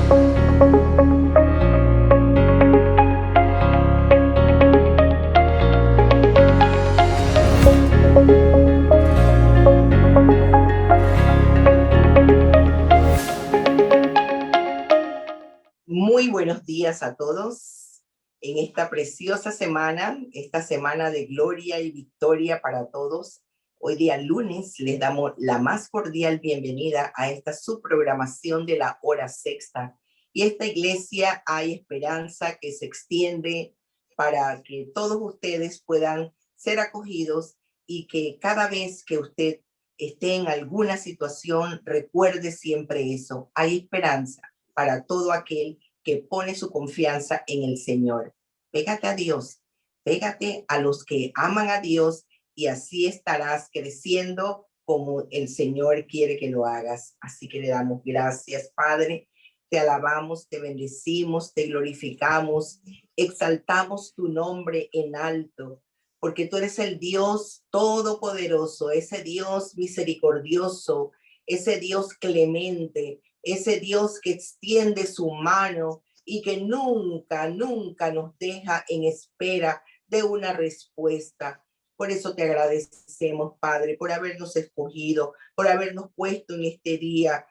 Muy buenos días a todos en esta preciosa semana, esta semana de gloria y victoria para todos. Hoy día lunes les damos la más cordial bienvenida a esta subprogramación de la hora sexta. Y esta iglesia hay esperanza que se extiende para que todos ustedes puedan ser acogidos y que cada vez que usted esté en alguna situación, recuerde siempre eso. Hay esperanza para todo aquel que pone su confianza en el Señor. Pégate a Dios, pégate a los que aman a Dios y así estarás creciendo como el Señor quiere que lo hagas. Así que le damos gracias, Padre. Te alabamos, te bendecimos, te glorificamos, exaltamos tu nombre en alto, porque tú eres el Dios todopoderoso, ese Dios misericordioso, ese Dios clemente, ese Dios que extiende su mano y que nunca, nunca nos deja en espera de una respuesta. Por eso te agradecemos, Padre, por habernos escogido, por habernos puesto en este día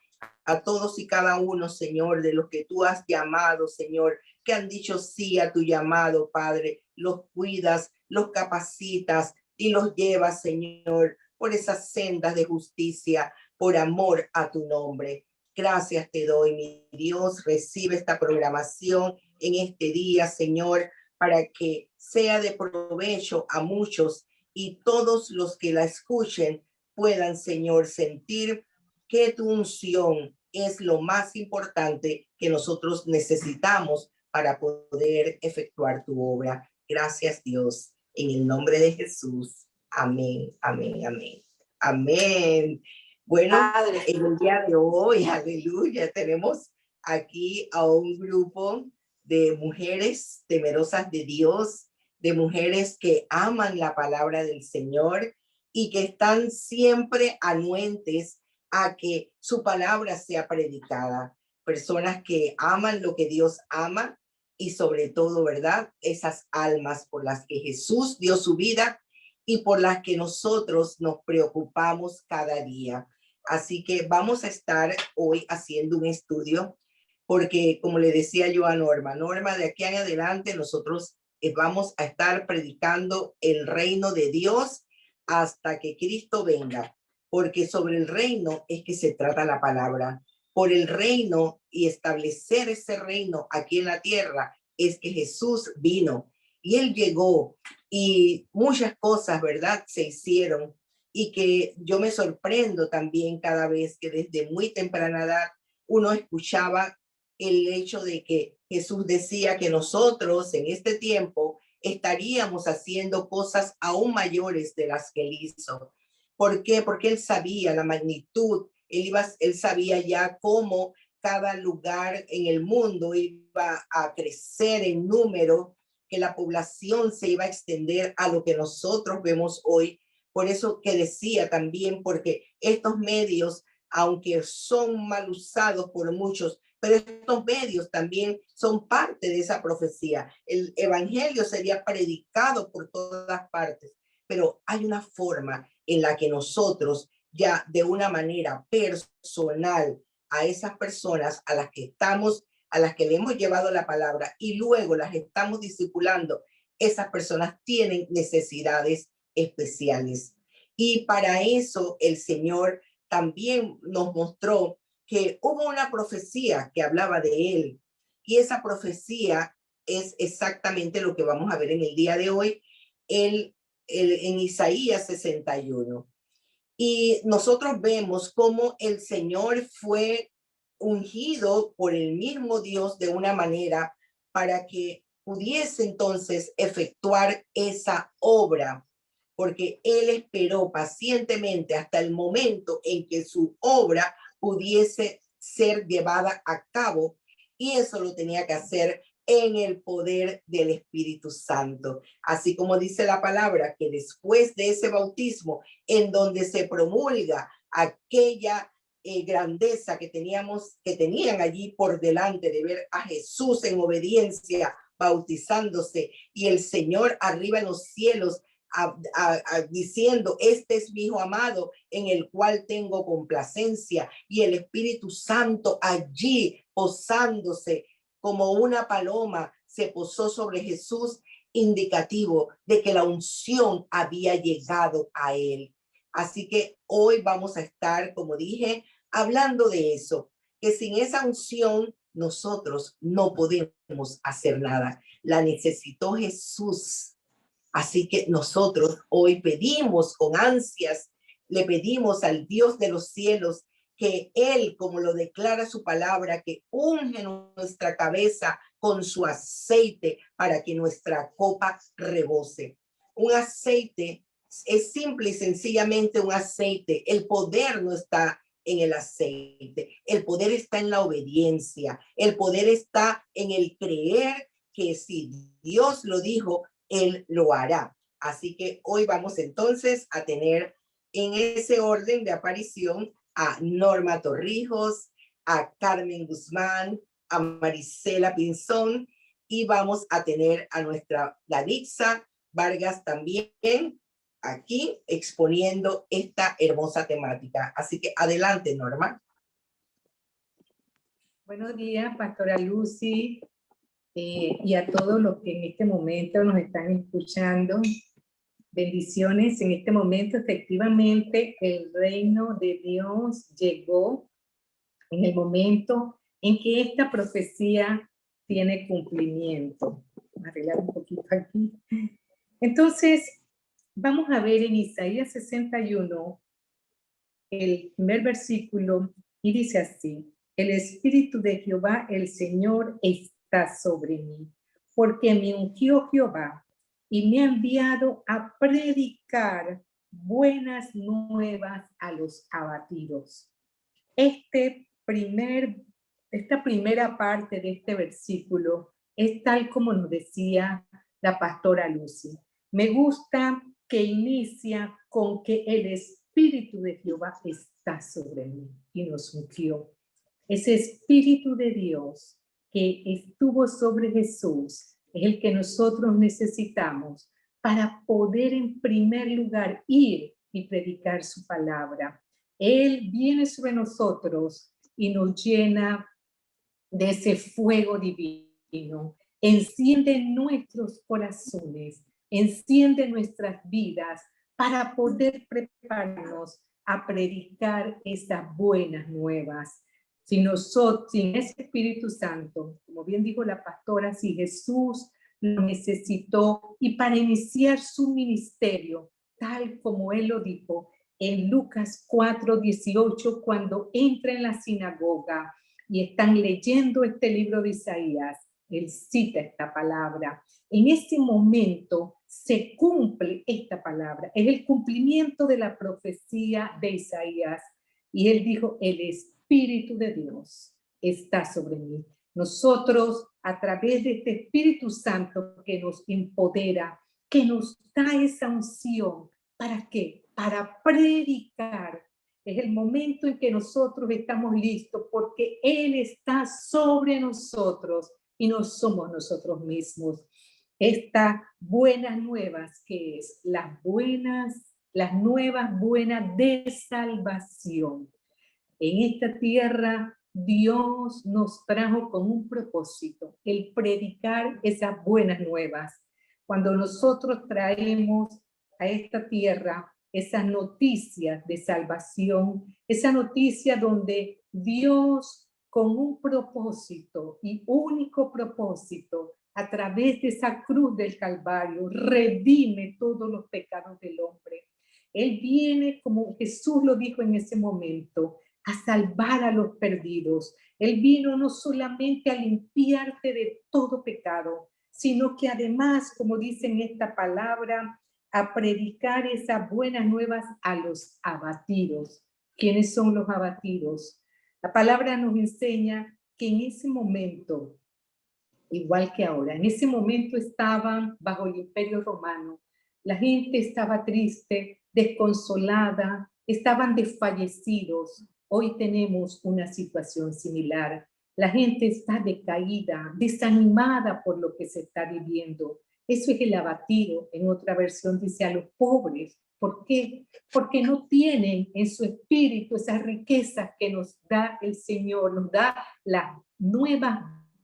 a todos y cada uno, Señor, de los que tú has llamado, Señor, que han dicho sí a tu llamado, Padre. Los cuidas, los capacitas y los llevas, Señor, por esas sendas de justicia, por amor a tu nombre. Gracias te doy, mi Dios. Recibe esta programación en este día, Señor, para que sea de provecho a muchos y todos los que la escuchen puedan, Señor, sentir que tu unción es lo más importante que nosotros necesitamos para poder efectuar tu obra. Gracias, Dios. En el nombre de Jesús. Amén, amén, amén. Amén. Bueno, Padre, en el día de hoy, aleluya, tenemos aquí a un grupo de mujeres temerosas de Dios, de mujeres que aman la palabra del Señor y que están siempre anuentes a que su palabra sea predicada. Personas que aman lo que Dios ama y sobre todo, ¿verdad? Esas almas por las que Jesús dio su vida y por las que nosotros nos preocupamos cada día. Así que vamos a estar hoy haciendo un estudio porque, como le decía yo a Norma, de aquí en adelante nosotros vamos a estar predicando el reino de Dios hasta que Cristo venga, porque sobre el reino es que se trata la palabra. Por el reino y establecer ese reino aquí en la tierra es que Jesús vino y él llegó y muchas cosas, ¿verdad? Se hicieron y que yo me sorprendo también cada vez que desde muy temprana edad uno escuchaba el hecho de que Jesús decía que nosotros en este tiempo estaríamos haciendo cosas aún mayores de las que él hizo. ¿Por qué? Porque él sabía la magnitud, él sabía ya cómo cada lugar en el mundo iba a crecer en número, que la población se iba a extender a lo que nosotros vemos hoy. Por eso que decía también, porque estos medios, aunque son mal usados por muchos, pero estos medios también son parte de esa profecía. El evangelio sería predicado por todas partes, pero hay una forma en la que nosotros ya de una manera personal a esas personas a las que estamos, a las que le hemos llevado la palabra y luego las estamos discipulando, esas personas tienen necesidades especiales. Y para eso el Señor también nos mostró que hubo una profecía que hablaba de él y esa profecía es exactamente lo que vamos a ver en el día de hoy en Isaías 61. Y nosotros vemos cómo el Señor fue ungido por el mismo Dios de una manera para que pudiese entonces efectuar esa obra, porque Él esperó pacientemente hasta el momento en que su obra pudiese ser llevada a cabo, y eso lo tenía que hacer en el poder del Espíritu Santo. Así como dice la palabra, que después de ese bautismo, en donde se promulga aquella grandeza que tenían allí por delante de ver a Jesús en obediencia, bautizándose, y el Señor arriba en los cielos diciendo, este es mi hijo amado en el cual tengo complacencia, y el Espíritu Santo allí posándose como una paloma se posó sobre Jesús, indicativo de que la unción había llegado a él. Así que hoy vamos a estar, como dije, hablando de eso, que sin esa unción nosotros no podemos hacer nada. La necesitó Jesús. Así que nosotros hoy pedimos con ansias, le pedimos al Dios de los cielos que Él, como lo declara su palabra, que unge nuestra cabeza con su aceite para que nuestra copa rebose. Un aceite es simple y sencillamente un aceite. El poder no está en el aceite. El poder está en la obediencia. El poder está en el creer que si Dios lo dijo, Él lo hará. Así que hoy vamos entonces a tener en ese orden de aparición a Norma Torrijos, a Carmen Guzmán, a Marisela Pinzón, y vamos a tener a nuestra Danitza Vargas también aquí exponiendo esta hermosa temática. Así que adelante, Norma. Buenos días, Pastora Lucy, y a todos los que en este momento nos están escuchando. Bendiciones. En este momento, efectivamente, el reino de Dios llegó en el momento en que esta profecía tiene cumplimiento. Vamos a arreglar un poquito aquí. Entonces, vamos a ver en Isaías 61, el primer versículo, y dice así: el Espíritu de Jehová, el Señor, está sobre mí, porque me ungió Jehová y me ha enviado a predicar buenas nuevas a los abatidos. Esta primera parte de este versículo es tal como nos decía la pastora Lucy. Me gusta que inicia con que el Espíritu de Jehová está sobre mí y nos ungió. Ese Espíritu de Dios que estuvo sobre Jesús es el que nosotros necesitamos para poder en primer lugar ir y predicar su palabra. Él viene sobre nosotros y nos llena de ese fuego divino. Enciende nuestros corazones, enciende nuestras vidas para poder prepararnos a predicar esas buenas nuevas. Si nosotros, sin ese Espíritu Santo, como bien dijo la pastora, si Jesús lo necesitó y para iniciar su ministerio, tal como él lo dijo en Lucas 4:18, cuando entra en la sinagoga y están leyendo este libro de Isaías, él cita esta palabra. En ese momento se cumple esta palabra, es el cumplimiento de la profecía de Isaías. Y él dijo, el Espíritu de Dios está sobre mí. Nosotros, a través de este Espíritu Santo que nos empodera, que nos da esa unción, ¿para qué? Para predicar. Es el momento en que nosotros estamos listos porque Él está sobre nosotros y no somos nosotros mismos. Estas buenas nuevas, que es las nuevas buenas de salvación. En esta tierra Dios nos trajo con un propósito, el predicar esas buenas nuevas. Cuando nosotros traemos a esta tierra esas noticias de salvación, esa noticia donde Dios con un propósito y único propósito, a través de esa cruz del Calvario, redime todos los pecados del hombre. Él viene, como Jesús lo dijo en ese momento, a salvar a los perdidos. Él vino no solamente a limpiarte de todo pecado, sino que además, como dice en esta palabra, a predicar esas buenas nuevas a los abatidos. ¿Quiénes son los abatidos? La palabra nos enseña que en ese momento, igual que ahora, en ese momento estaban bajo el Imperio Romano. La gente estaba triste, desconsolada, estaban desfallecidos. Hoy tenemos una situación similar. La gente está decaída, desanimada por lo que se está viviendo. Eso es el abatido. En otra versión dice a los pobres. ¿Por qué? Porque no tienen en su espíritu esas riquezas que nos da el Señor, nos da las nuevas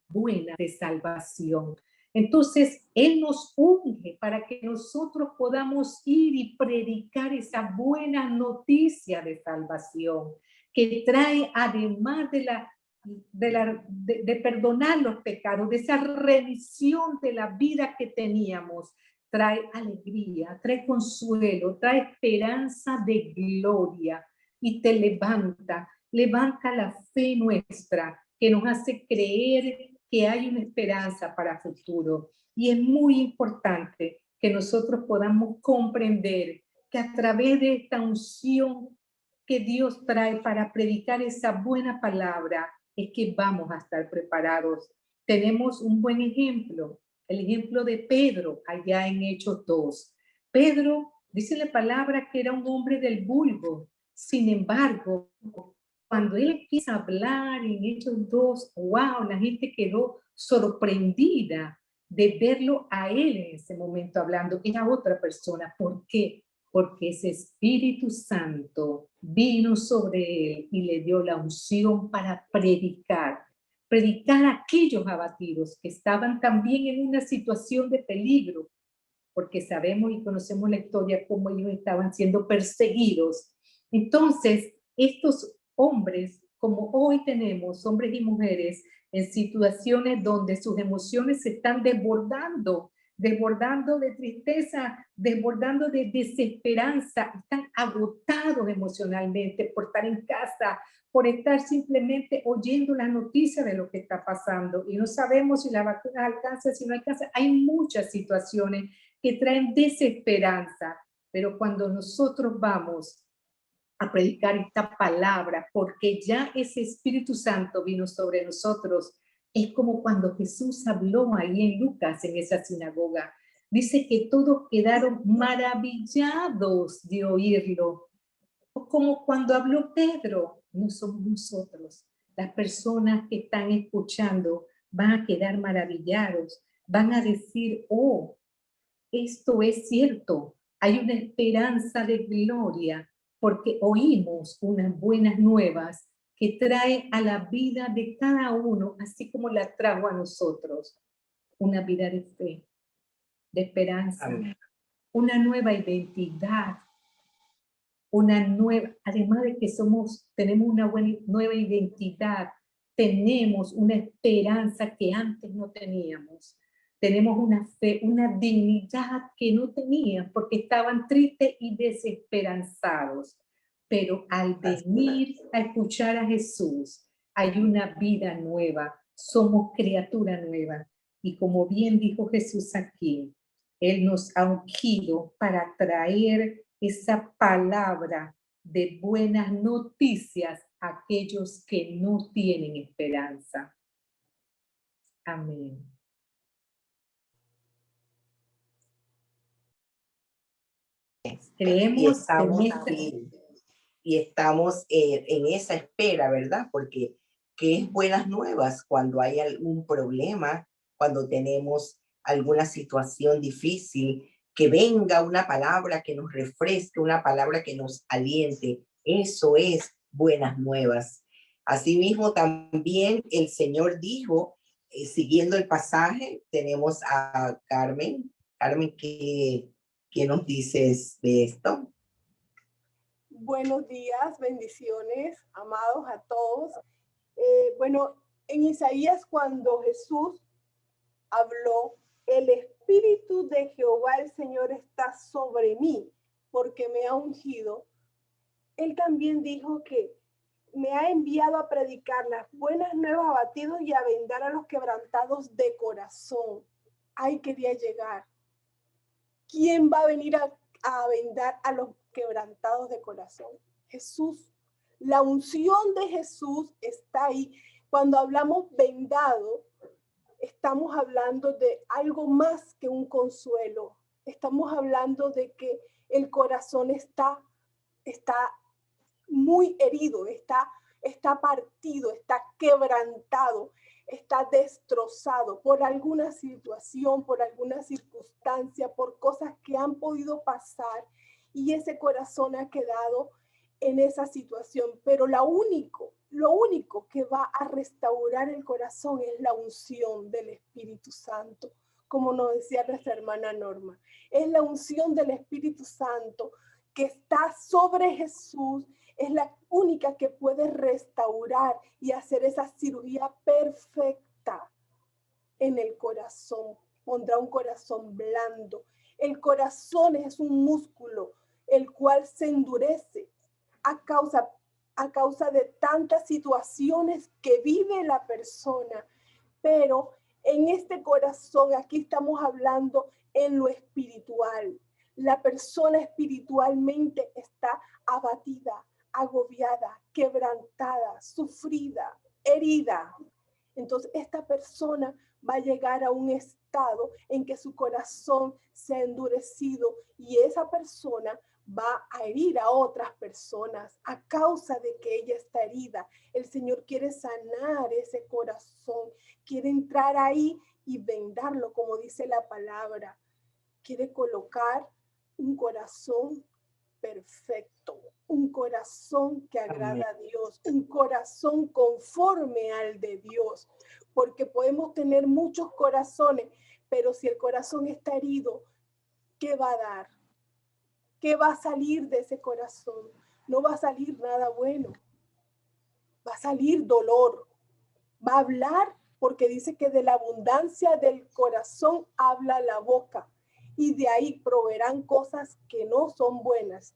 buenas de salvación. Entonces, Él nos unge para que nosotros podamos ir y predicar esa buena noticia de salvación que trae, además de perdonar los pecados, de esa remisión de la vida que teníamos, trae alegría, trae consuelo, trae esperanza de gloria y te levanta la fe nuestra que nos hace creer que hay una esperanza para el futuro. Y es muy importante que nosotros podamos comprender que a través de esta unción que Dios trae para predicar esa buena palabra, es que vamos a estar preparados. Tenemos un buen ejemplo, el ejemplo de Pedro, allá en Hechos 2. Pedro, dice la palabra que era un hombre del vulgo. Sin embargo, cuando él empieza a hablar en Hechos 2, wow, la gente quedó sorprendida de verlo a él en ese momento hablando. Era otra persona. ¿Por qué? Porque ese Espíritu Santo vino sobre él y le dio la unción para predicar a aquellos abatidos que estaban también en una situación de peligro, porque sabemos y conocemos la historia cómo ellos estaban siendo perseguidos. Entonces, estos hombres, como hoy tenemos hombres y mujeres en situaciones donde sus emociones se están desbordando de tristeza, desbordando de desesperanza, están agotados emocionalmente por estar en casa, por estar simplemente oyendo la noticia de lo que está pasando y no sabemos si la vacuna alcanza, si no alcanza. Hay muchas situaciones que traen desesperanza, pero cuando nosotros vamos a predicar esta palabra, porque ya ese Espíritu Santo vino sobre nosotros, es como cuando Jesús habló ahí en Lucas, en esa sinagoga. Dice que todos quedaron maravillados de oírlo. O como cuando habló Pedro, no somos nosotros. Las personas que están escuchando van a quedar maravillados, van a decir, oh, esto es cierto, hay una esperanza de gloria porque oímos unas buenas nuevas que trae a la vida de cada uno, así como la trajo a nosotros, una vida de fe, de esperanza, amén, una nueva identidad, una nueva, además de que tenemos una nueva identidad, tenemos una esperanza que antes no teníamos. Tenemos una fe, una dignidad que no tenían porque estaban tristes y desesperanzados. Pero al venir a escuchar a Jesús, hay una vida nueva, somos criatura nueva. Y como bien dijo Jesús aquí, Él nos ha ungido para traer esa palabra de buenas noticias a aquellos que no tienen esperanza. Amén. Creemos y estamos en esa espera, ¿verdad? Porque ¿qué es buenas nuevas cuando hay algún problema, cuando tenemos alguna situación difícil? Que venga una palabra que nos refresque, una palabra que nos aliente. Eso es buenas nuevas. Asimismo, también el Señor dijo, siguiendo el pasaje, tenemos a Carmen. Carmen, ¿qué nos dices de esto? Buenos días, bendiciones, amados a todos. Bueno, en Isaías cuando Jesús habló, el Espíritu de Jehová el Señor está sobre mí, porque me ha ungido. Él también dijo que me ha enviado a predicar las buenas nuevas a abatidos y a vendar a los quebrantados de corazón. Ahí quería llegar. ¿Quién va a venir a vendar a los quebrantados de corazón? Jesús. La unción de Jesús está ahí. Cuando hablamos vendado, estamos hablando de algo más que un consuelo. Estamos hablando de que el corazón está muy herido, está partido, está quebrantado, está destrozado por alguna situación, por alguna circunstancia, por cosas que han podido pasar, y ese corazón ha quedado en esa situación. Pero lo único que va a restaurar el corazón es la unción del Espíritu Santo, como nos decía nuestra hermana Norma. Es la unción del Espíritu Santo que está sobre Jesús, es la única que puede restaurar y hacer esa cirugía perfecta en el corazón. Pondrá un corazón blando. El corazón es un músculo el cual se endurece a causa de tantas situaciones que vive la persona. Pero en este corazón, aquí estamos hablando en lo espiritual. La persona espiritualmente está abatida, agobiada, quebrantada, sufrida, herida. Entonces esta persona va a llegar a un estado en que su corazón se ha endurecido, y esa persona va a herir a otras personas a causa de que ella está herida. El Señor quiere sanar ese corazón, quiere entrar ahí y vendarlo, como dice la palabra. Quiere colocar un corazón perfecto, un corazón que agrada a Dios, un corazón conforme al de Dios, porque podemos tener muchos corazones, pero si el corazón está herido, ¿qué va a dar? ¿Qué va a salir de ese corazón? No va a salir nada bueno, va a salir dolor, va a hablar, porque dice que de la abundancia del corazón habla la boca, y de ahí proveerán cosas que no son buenas.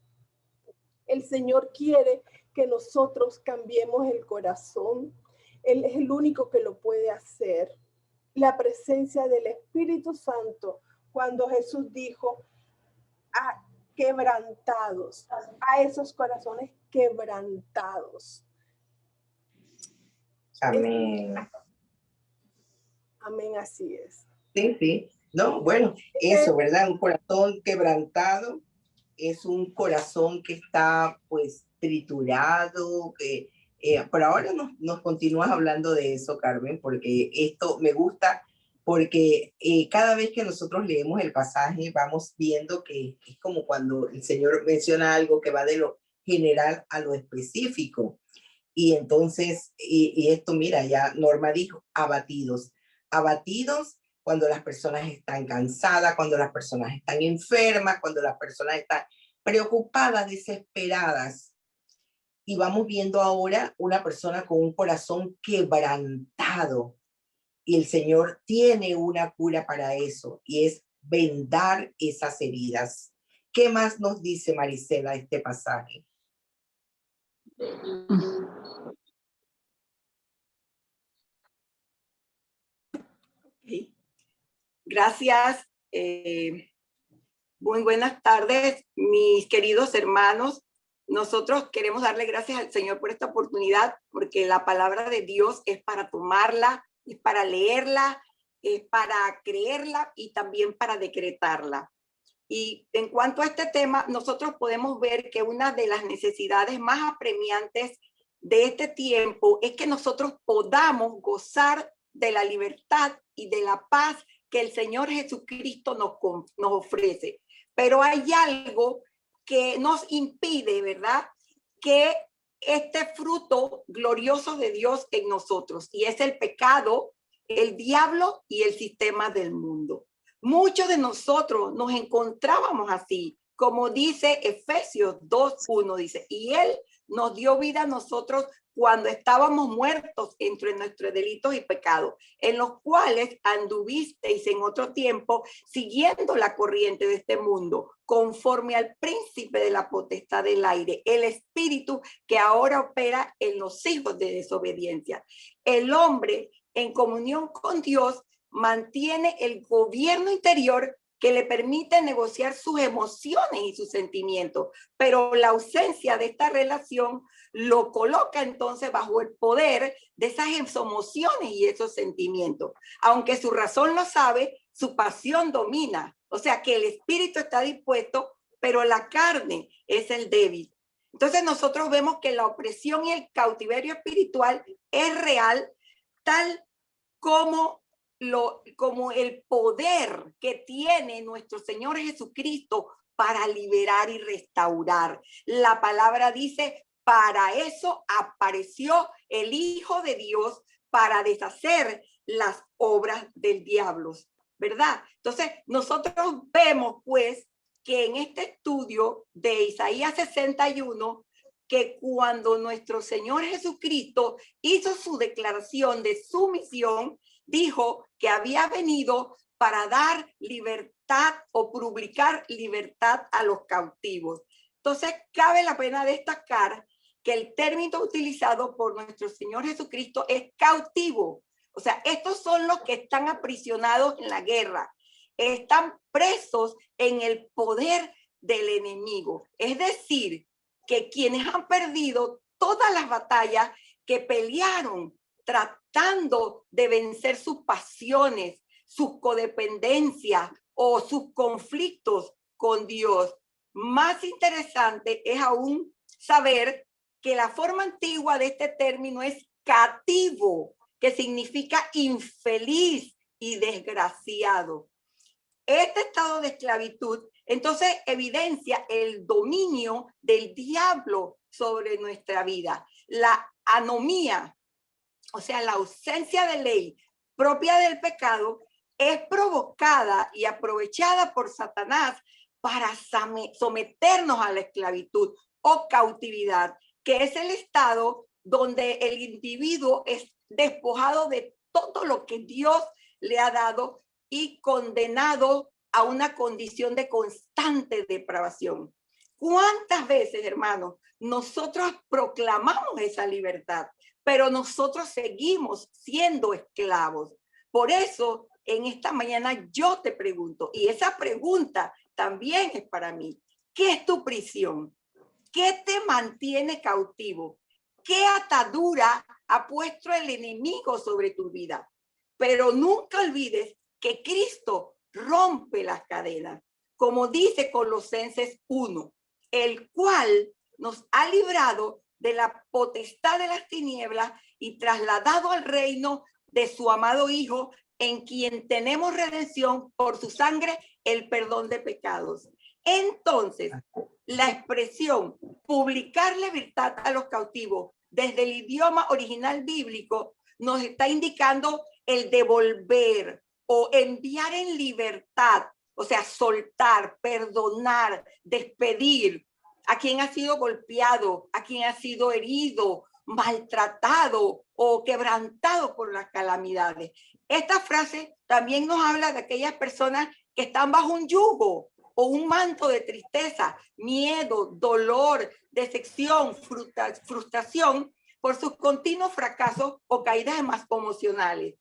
El Señor quiere que nosotros cambiemos el corazón. Él es el único que lo puede hacer. La presencia del Espíritu Santo, cuando Jesús dijo, quebrantados, a esos corazones quebrantados. Amén. Amén, así es. Sí, sí. No, bueno, eso, ¿verdad? Un corazón quebrantado es un corazón que está pues triturado, que pero ahora nos continúas hablando de eso, Carmen, porque esto me gusta, porque cada vez que nosotros leemos el pasaje vamos viendo que es como cuando el Señor menciona algo que va de lo general a lo específico. Y entonces, y esto, mira, ya Norma dijo, abatidos cuando las personas están cansadas, cuando las personas están enfermas, cuando las personas están preocupadas, desesperadas. Y vamos viendo ahora una persona con un corazón quebrantado. Y el Señor tiene una cura para eso, y es vendar esas heridas. ¿Qué más nos dice Marisela este pasaje? Okay. Gracias. Muy buenas tardes, mis queridos hermanos. Nosotros queremos darle gracias al Señor por esta oportunidad, porque la palabra de Dios es para tomarla, es para leerla, es para creerla y también para decretarla. Y en cuanto a este tema, nosotros podemos ver que una de las necesidades más apremiantes de este tiempo es que nosotros podamos gozar de la libertad y de la paz que el Señor Jesucristo nos ofrece. Pero hay algo que nos impide, ¿verdad?, que este fruto glorioso de Dios en nosotros, y es el pecado, el diablo y el sistema del mundo. Muchos de nosotros nos encontrábamos así, como dice Efesios 2:1, dice, y Él nos dio vida a nosotros cuando estábamos muertos entre nuestros delitos y pecados, en los cuales anduvisteis en otro tiempo, siguiendo la corriente de este mundo, conforme al príncipe de la potestad del aire, el espíritu que ahora opera en los hijos de desobediencia. El hombre, en comunión con Dios, mantiene el gobierno interior que le permite negociar sus emociones y sus sentimientos, pero la ausencia de esta relación lo coloca entonces bajo el poder de esas emociones y esos sentimientos. Aunque su razón lo sabe, su pasión domina. O sea que el espíritu está dispuesto, pero la carne es el débil. Entonces nosotros vemos que la opresión y el cautiverio espiritual es real, tal como el poder que tiene nuestro Señor Jesucristo para liberar y restaurar. La palabra dice, para eso apareció el Hijo de Dios, para deshacer las obras del diablo, ¿verdad? Entonces, nosotros vemos, pues, que en este estudio de Isaías 61, que cuando nuestro Señor Jesucristo hizo su declaración de su misión, dijo que había venido para dar libertad o publicar libertad a los cautivos. Entonces, cabe la pena destacar que el término utilizado por nuestro Señor Jesucristo es cautivo. O sea, estos son los que están aprisionados en la guerra, están presos en el poder del enemigo. Es decir, que quienes han perdido todas las batallas que pelearon tratando de vencer sus pasiones, sus codependencias o sus conflictos con Dios. Más interesante es aún saber que la forma antigua de este término es cativo, que significa infeliz y desgraciado. Este estado de esclavitud, entonces, evidencia el dominio del diablo sobre nuestra vida. La anomía, o sea, la ausencia de ley propia del pecado, es provocada y aprovechada por Satanás para someternos a la esclavitud o cautividad, que es el estado donde el individuo es despojado de todo lo que Dios le ha dado y condenado a una condición de constante depravación. ¿Cuántas veces, hermanos, nosotros proclamamos esa libertad, pero nosotros seguimos siendo esclavos? Por eso, en esta mañana yo te pregunto, y esa pregunta también es para mí, ¿qué es tu prisión? ¿Qué te mantiene cautivo? ¿Qué atadura ha puesto el enemigo sobre tu vida? Pero nunca olvides que Cristo rompe las cadenas, como dice Colosenses 1, el cual nos ha librado de la potestad de las tinieblas y trasladado al reino de su amado Hijo, en quien tenemos redención por su sangre, el perdón de pecados. Entonces, la expresión publicar libertad a los cautivos desde el idioma original bíblico nos está indicando el devolver o enviar en libertad, o sea, soltar, perdonar, despedir a quien ha sido golpeado, a quien ha sido herido, maltratado o quebrantado por las calamidades. Esta frase también nos habla de aquellas personas que están bajo un yugo o un manto de tristeza, miedo, dolor, decepción, frustración por sus continuos fracasos o caídas emocionales.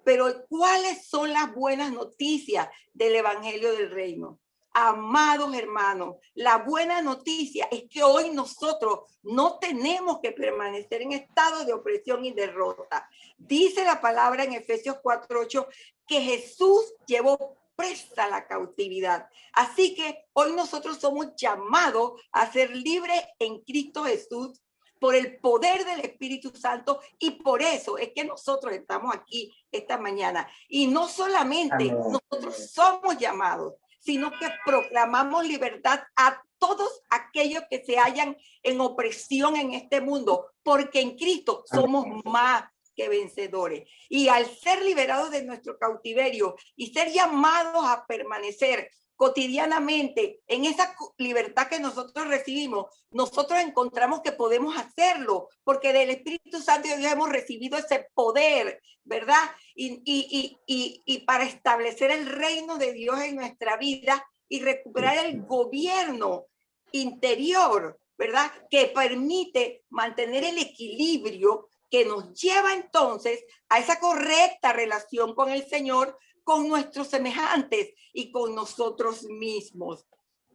Pero ¿cuáles son las buenas noticias del Evangelio del Reino? Amados hermanos, la buena noticia es que hoy nosotros no tenemos que permanecer en estado de opresión y derrota. Dice la palabra en Efesios 4:8 que Jesús llevó presa la cautividad. Así que hoy nosotros somos llamados a ser libres en Cristo Jesús por el poder del Espíritu Santo, y por eso es que nosotros estamos aquí esta mañana. Y no solamente nosotros somos llamados, sino que proclamamos libertad a todos aquellos que se hallan en opresión en este mundo, porque en Cristo somos más que vencedores. Y al ser liberados de nuestro cautiverio y ser llamados a permanecer cotidianamente en esa libertad que nosotros recibimos, nosotros encontramos que podemos hacerlo, porque del Espíritu Santo de Dios hemos recibido ese poder, ¿verdad? Y para establecer el reino de Dios en nuestra vida y recuperar el gobierno interior, ¿verdad? Que permite mantener el equilibrio que nos lleva entonces a esa correcta relación con el Señor, con nuestros semejantes y con nosotros mismos.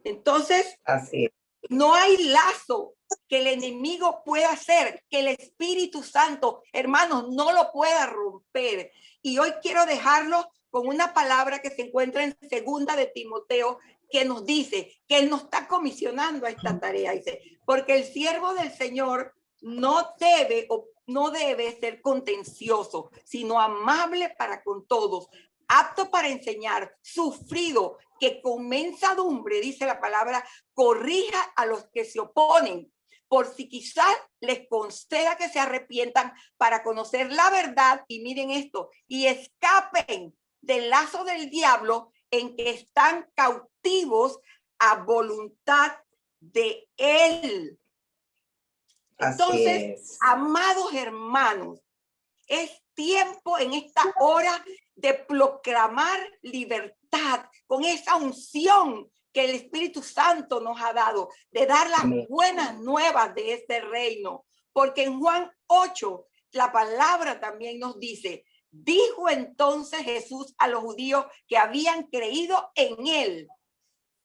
Entonces, así es. No hay lazo que el enemigo pueda hacer, que el Espíritu Santo, hermanos, no lo pueda romper. Y hoy quiero dejarlo con una palabra que se encuentra en 2 de Timoteo, que nos dice que Él nos está comisionando a esta tarea. Dice, porque el siervo del Señor no debe ser contencioso, sino amable para con todos, apto para enseñar, sufrido, que con mensadumbre, dice la palabra, corrija a los que se oponen, por si quizás les conceda que se arrepientan para conocer la verdad, y miren esto, y escapen del lazo del diablo en que están cautivos a voluntad de él. Entonces, amados hermanos, es tiempo en esta hora de proclamar libertad con esa unción que el Espíritu Santo nos ha dado, de dar las buenas nuevas de este reino. Porque en Juan 8, la palabra también nos dice, dijo entonces Jesús a los judíos que habían creído en él,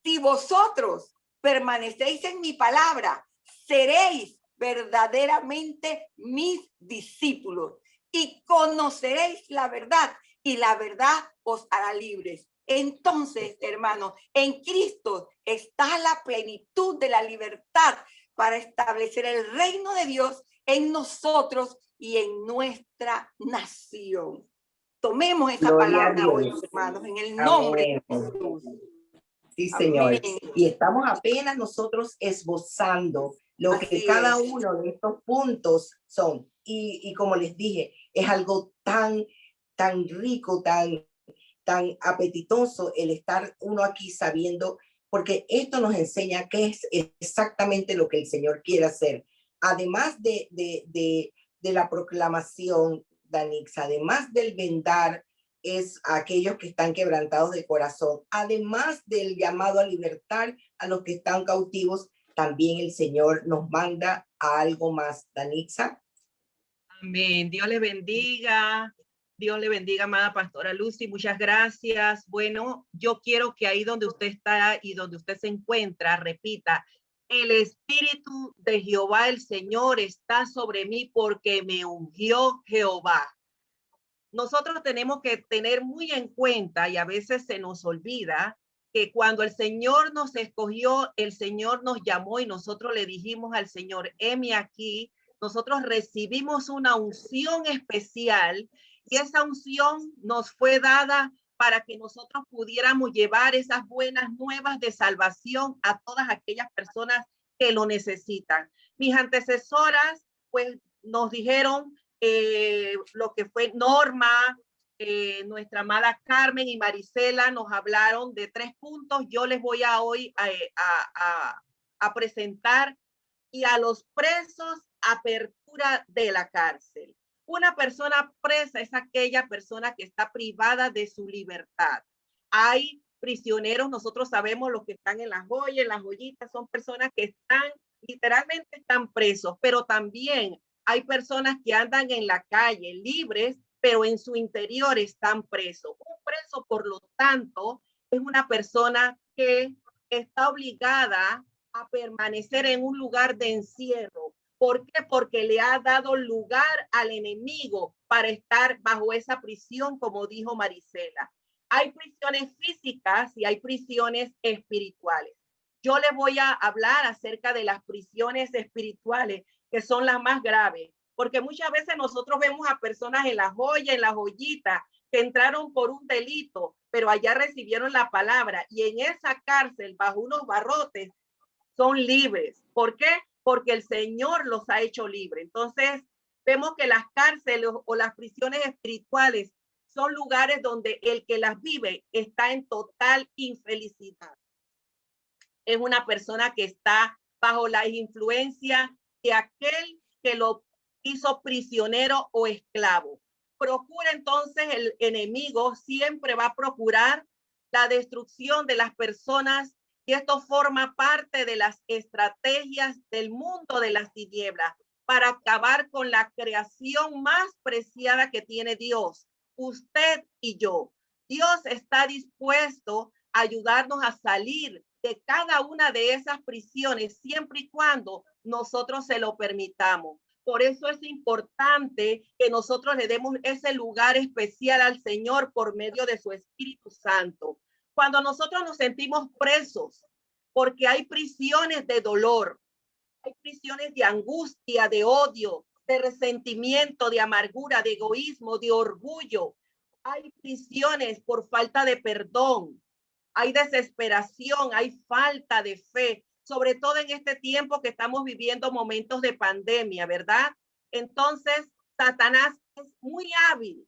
si vosotros permanecéis en mi palabra, seréis verdaderamente mis discípulos y conoceréis la verdad, y la verdad os hará libres. Entonces, hermanos, en Cristo está la plenitud de la libertad para establecer el reino de Dios en nosotros y en nuestra nación. Tomemos esa palabra hoy, hermanos, en el nombre de Jesús. Sí, Señor. Amén. Y estamos apenas nosotros esbozando lo que cada uno de estos puntos son. Y como les dije, es algo tan rico, tan apetitoso el estar uno aquí sabiendo, porque esto nos enseña qué es exactamente lo que el Señor quiere hacer. Además de la proclamación, Danix, además del vendar, es a aquellos que están quebrantados de corazón. Además del llamado a libertar a los que están cautivos, también el Señor nos manda a algo más. Danitza. Amén. Dios le bendiga. Dios le bendiga, amada pastora Lucy. Muchas gracias. Bueno, yo quiero que ahí donde usted está y donde usted se encuentra, repita, el Espíritu de Jehová, el Señor, está sobre mí porque me ungió Jehová. Nosotros tenemos que tener muy en cuenta, y a veces se nos olvida, que cuando el Señor nos escogió, el Señor nos llamó y nosotros le dijimos al Señor, heme aquí, nosotros recibimos una unción especial y esa unción nos fue dada para que nosotros pudiéramos llevar esas buenas nuevas de salvación a todas aquellas personas que lo necesitan. Mis antecesoras, pues, nos dijeron lo que fue Norma, nuestra amada Carmen y Marisela nos hablaron de 3 puntos. Yo les voy a hoy a presentar, y a los presos, apertura de la cárcel. Una persona presa es aquella persona que está privada de su libertad. Hay prisioneros, nosotros sabemos los que están en las joyas, en las joyitas, son personas que literalmente están presos, pero también hay personas que andan en la calle libres, pero en su interior están presos. Un preso, por lo tanto, es una persona que está obligada a permanecer en un lugar de encierro. ¿Por qué? Porque le ha dado lugar al enemigo para estar bajo esa prisión, como dijo Marisela. Hay prisiones físicas y hay prisiones espirituales. Yo les voy a hablar acerca de las prisiones espirituales, que son las más graves, porque muchas veces nosotros vemos a personas en la joya, en la joyita, que entraron por un delito, pero allá recibieron la palabra y en esa cárcel, bajo unos barrotes, son libres. ¿Por qué? Porque el Señor los ha hecho libres. Entonces, vemos que las cárceles o las prisiones espirituales son lugares donde el que las vive está en total infelicidad. Es una persona que está bajo la influencia de aquel que lo hizo prisionero o esclavo. Procura entonces, el enemigo siempre va a procurar la destrucción de las personas, y esto forma parte de las estrategias del mundo de las tinieblas para acabar con la creación más preciada que tiene Dios, usted y yo. Dios está dispuesto a ayudarnos a salir de cada una de esas prisiones siempre y cuando nosotros se lo permitamos. Por eso es importante que nosotros le demos ese lugar especial al Señor por medio de su Espíritu Santo. Cuando nosotros nos sentimos presos, porque hay prisiones de dolor, hay prisiones de angustia, de odio, de resentimiento, de amargura, de egoísmo, de orgullo. Hay prisiones por falta de perdón, hay desesperación, hay falta de fe, sobre todo en este tiempo que estamos viviendo momentos de pandemia, ¿verdad? Entonces, Satanás es muy hábil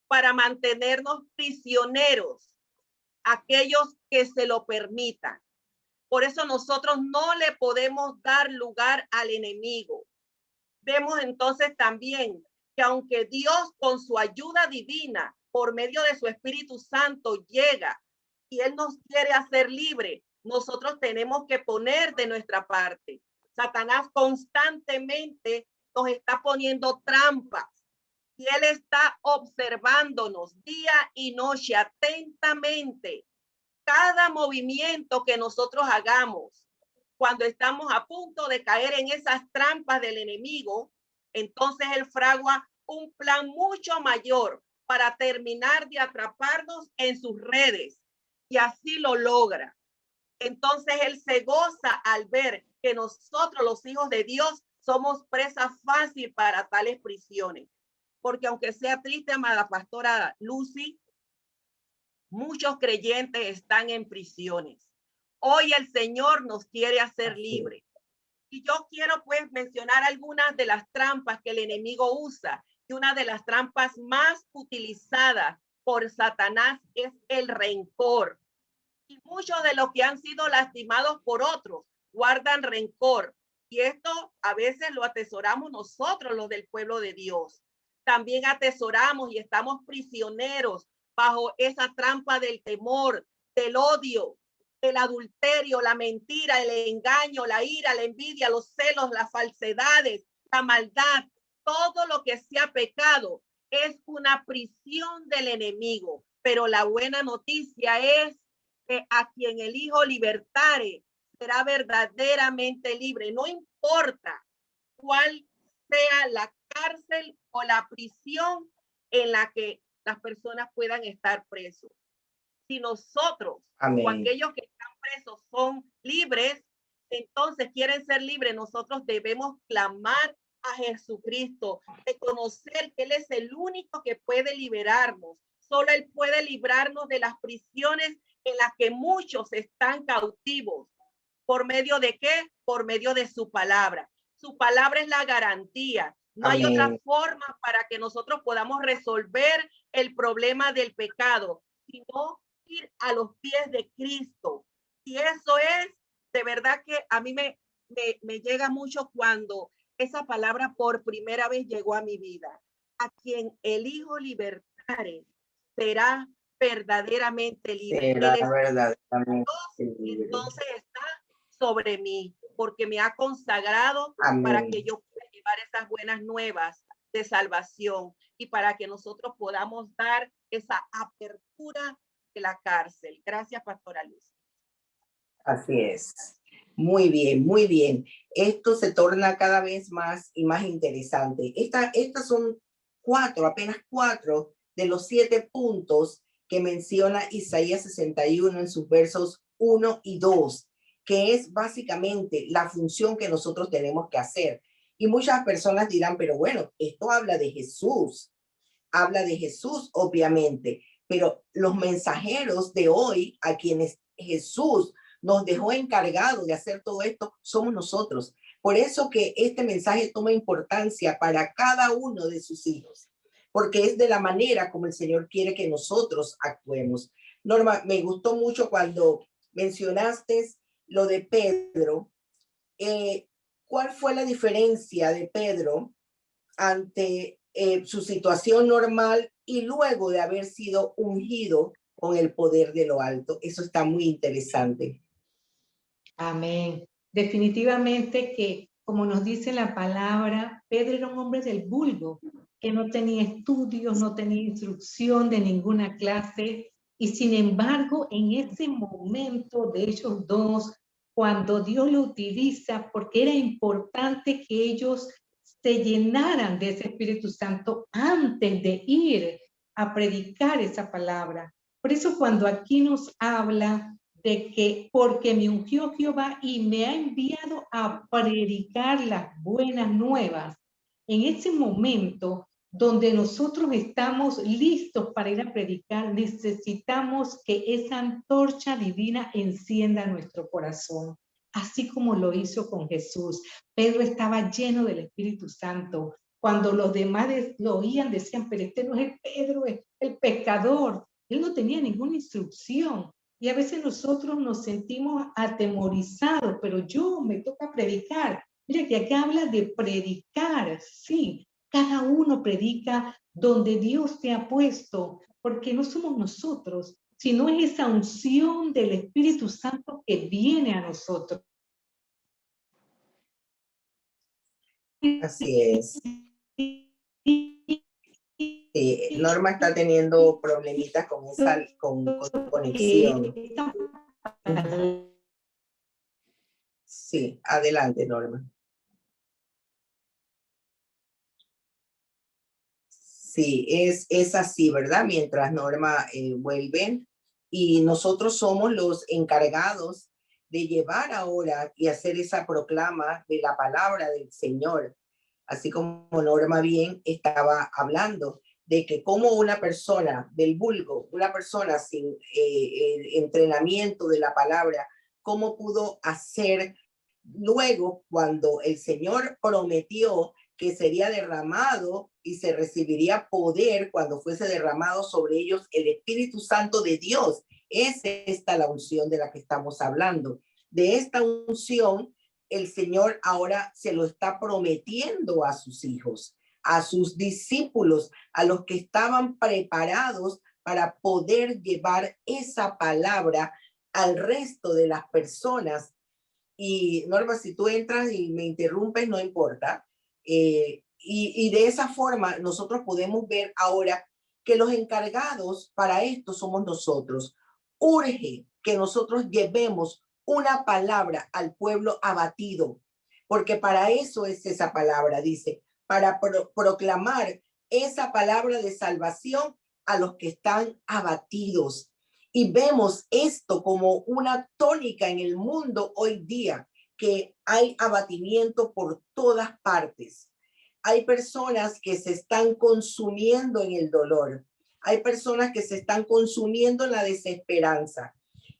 para mantenernos prisioneros, aquellos que se lo permitan. Por eso nosotros no le podemos dar lugar al enemigo. Vemos entonces también que aunque Dios con su ayuda divina, por medio de su Espíritu Santo, llega y Él nos quiere hacer libre, nosotros tenemos que poner de nuestra parte. Satanás constantemente nos está poniendo trampas y Él está observándonos día y noche atentamente. Cada movimiento que nosotros hagamos, cuando estamos a punto de caer en esas trampas del enemigo, entonces él fragua un plan mucho mayor para terminar de atraparnos en sus redes, y así lo logra. Entonces él se goza al ver que nosotros, los hijos de Dios, somos presa fácil para tales prisiones. Porque aunque sea triste, amada pastora Lucy, muchos creyentes están en prisiones. Hoy el Señor nos quiere hacer libres. Y yo quiero pues mencionar algunas de las trampas que el enemigo usa. Y una de las trampas más utilizadas por Satanás es el rencor. Y muchos de los que han sido lastimados por otros guardan rencor. Y esto a veces lo atesoramos nosotros, los del pueblo de Dios. También atesoramos y estamos prisioneros bajo esa trampa del temor, del odio, el adulterio, la mentira, el engaño, la ira, la envidia, los celos, las falsedades, la maldad. Todo lo que sea pecado es una prisión del enemigo. Pero la buena noticia es que a quien el Hijo libertare será verdaderamente libre. No importa cuál sea la cárcel o la prisión en la que las personas puedan estar presos. Si nosotros o aquellos que están presos son libres, entonces quieren ser libres, nosotros debemos clamar a Jesucristo, reconocer que Él es el único que puede liberarnos. Solo Él puede librarnos de las prisiones en las que muchos están cautivos. ¿Por medio de qué? Por medio de su palabra. Su palabra es la garantía. No hay otra forma para que nosotros podamos resolver el problema del pecado, sino ir a los pies de Cristo. Y eso es, de verdad que a mí me llega mucho cuando esa palabra por primera vez llegó a mi vida. A quien el Hijo libertare será verdaderamente libre. Entonces está sobre mí, porque me ha consagrado para que yo pueda llevar esas buenas nuevas de salvación y para que nosotros podamos dar esa apertura de la cárcel. Gracias, Pastora Luz. Así es. Muy bien, muy bien. Esto se torna cada vez más y más interesante. Estas son apenas cuatro de los 7 puntos que menciona Isaías 61 en sus versos 1 y 2, que es básicamente la función que nosotros tenemos que hacer. Y muchas personas dirán, pero bueno, esto habla de Jesús, obviamente, pero los mensajeros de hoy, a quienes Jesús nos dejó encargado de hacer todo esto, somos nosotros. Por eso que este mensaje toma importancia para cada uno de sus hijos, porque es de la manera como el Señor quiere que nosotros actuemos. Norma, me gustó mucho cuando mencionaste lo de Pedro. ¿Cuál fue la diferencia de Pedro ante su situación normal y luego de haber sido ungido con el poder de lo alto? Eso está muy interesante. Amén. Definitivamente que, como nos dice la palabra, Pedro era un hombre del vulgo, que no tenía estudios, no tenía instrucción de ninguna clase, y sin embargo, en ese momento de ellos dos, cuando Dios lo utiliza, porque era importante que ellos se llenaran de ese Espíritu Santo antes de ir a predicar esa palabra, Por eso cuando aquí nos habla de que porque me ungió Jehová y me ha enviado a predicar las buenas nuevas, en ese momento donde nosotros estamos listos para ir a predicar, necesitamos que esa antorcha divina encienda nuestro corazón, así como lo hizo con Jesús. Pedro estaba lleno del Espíritu Santo. Cuando los demás lo oían, decían, pero este no es el Pedro, es el pecador. Él no tenía ninguna instrucción. Y a veces nosotros nos sentimos atemorizados, pero yo me toca predicar. Mira que acá habla de predicar, sí. Cada uno predica donde Dios te ha puesto, porque no somos nosotros, sino es esa unción del Espíritu Santo que viene a nosotros. Así es. Norma está teniendo problemitas con esa con conexión. Sí, adelante, Norma. Sí, es así, ¿verdad? Mientras Norma vuelve, y nosotros somos los encargados de llevar ahora y hacer esa proclama de la palabra del Señor. Así como Norma bien estaba hablando de que como una persona del vulgo, una persona sin entrenamiento de la palabra, cómo pudo hacer luego cuando el Señor prometió que sería derramado y se recibiría poder cuando fuese derramado sobre ellos el Espíritu Santo de Dios. Es esta la unción de la que estamos hablando. De esta unción, el Señor ahora se lo está prometiendo a sus hijos, a sus discípulos, a los que estaban preparados para poder llevar esa palabra al resto de las personas. Y Norma, si tú entras y me interrumpes, no importa. Y de esa forma nosotros podemos ver ahora que los encargados para esto somos nosotros. Urge que nosotros llevemos una palabra al pueblo abatido, porque para eso es esa palabra, dice, para proclamar esa palabra de salvación a los que están abatidos. Y vemos esto como una tónica en el mundo hoy día, que hay abatimiento por todas partes. Hay personas que se están consumiendo en el dolor. Hay personas que se están consumiendo en la desesperanza.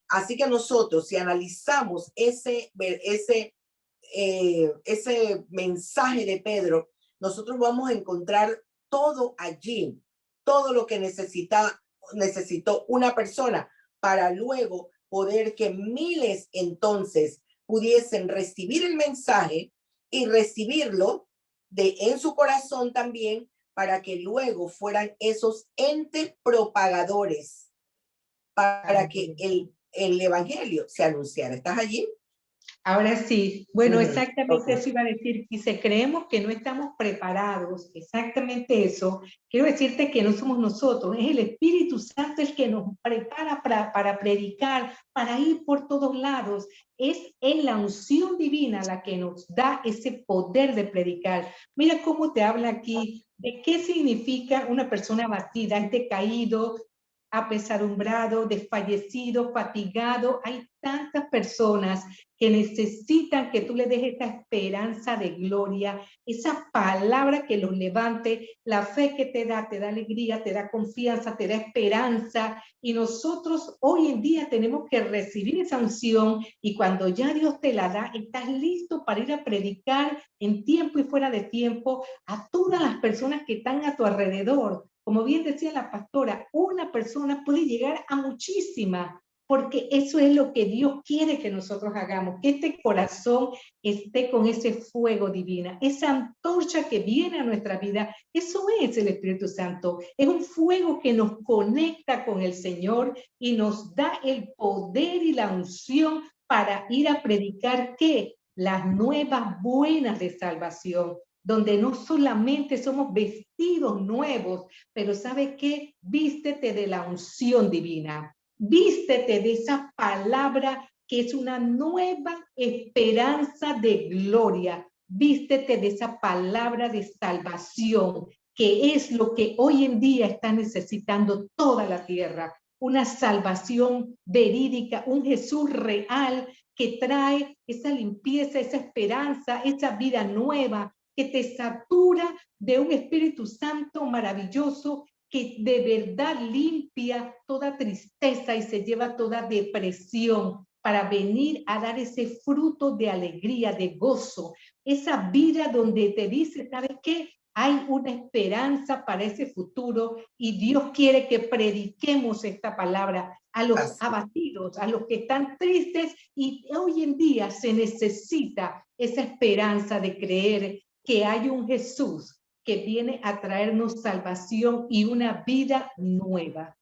Así que nosotros, si analizamos ese mensaje de Pedro, nosotros vamos a encontrar todo allí, todo lo que necesitó una persona para luego poder que miles entonces pudiesen recibir el mensaje y recibirlo en su corazón también, para que luego fueran esos entes propagadores para que el evangelio se anunciara. ¿Estás allí? Ahora sí, bueno, exactamente eso iba a decir. Y si creemos que no estamos preparados, exactamente eso, quiero decirte que no somos nosotros, es el Espíritu Santo el que nos prepara para predicar, para ir por todos lados. Es en la unción divina la que nos da ese poder de predicar. Mira cómo te habla aquí de qué significa una persona abatida, es decaído, apesadumbrado, desfallecido, fatigado. Hay tantas personas que necesitan que tú le des esta esperanza de gloria, esa palabra que los levante, la fe que te da alegría, te da confianza, te da esperanza. Y nosotros hoy en día tenemos que recibir esa unción, y cuando ya Dios te la da, estás listo para ir a predicar en tiempo y fuera de tiempo a todas las personas que están a tu alrededor. Como bien decía la pastora, una persona puede llegar a muchísimas, porque eso es lo que Dios quiere que nosotros hagamos, que este corazón esté con ese fuego divino, esa antorcha que viene a nuestra vida. Eso es el Espíritu Santo, es un fuego que nos conecta con el Señor y nos da el poder y la unción para ir a predicar, ¿qué? Las nuevas buenas de salvación, donde no solamente somos vestidos nuevos, pero ¿sabe qué? Vístete de la unción divina. Vístete de esa palabra que es una nueva esperanza de gloria. Vístete de esa palabra de salvación, que es lo que hoy en día está necesitando toda la tierra. una salvación verídica, un Jesús real que trae esa limpieza, esa esperanza, esa vida nueva, que te satura de un Espíritu Santo maravilloso que de verdad limpia toda tristeza y se lleva toda depresión para venir a dar ese fruto de alegría, de gozo, esa vida donde te dice, ¿sabes qué? Hay una esperanza para ese futuro y Dios quiere que prediquemos esta palabra a los abatidos, a los que están tristes, y hoy en día se necesita esa esperanza de creer que hay un Jesús que viene a traernos salvación y una vida nueva.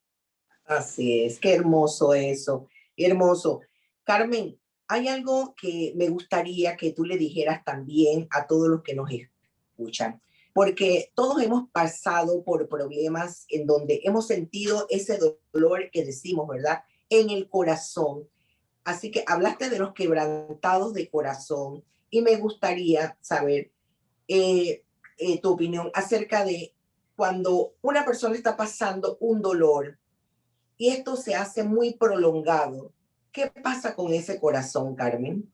Así es, qué hermoso eso, hermoso. Carmen, hay algo que me gustaría que tú le dijeras también a todos los que nos escuchan, porque todos hemos pasado por problemas en donde hemos sentido ese dolor que decimos, ¿verdad? En el corazón. Así que hablaste de los quebrantados de corazón y me gustaría saber tu opinión acerca de cuando una persona está pasando un dolor y esto se hace muy prolongado. ¿Qué pasa con ese corazón, Carmen?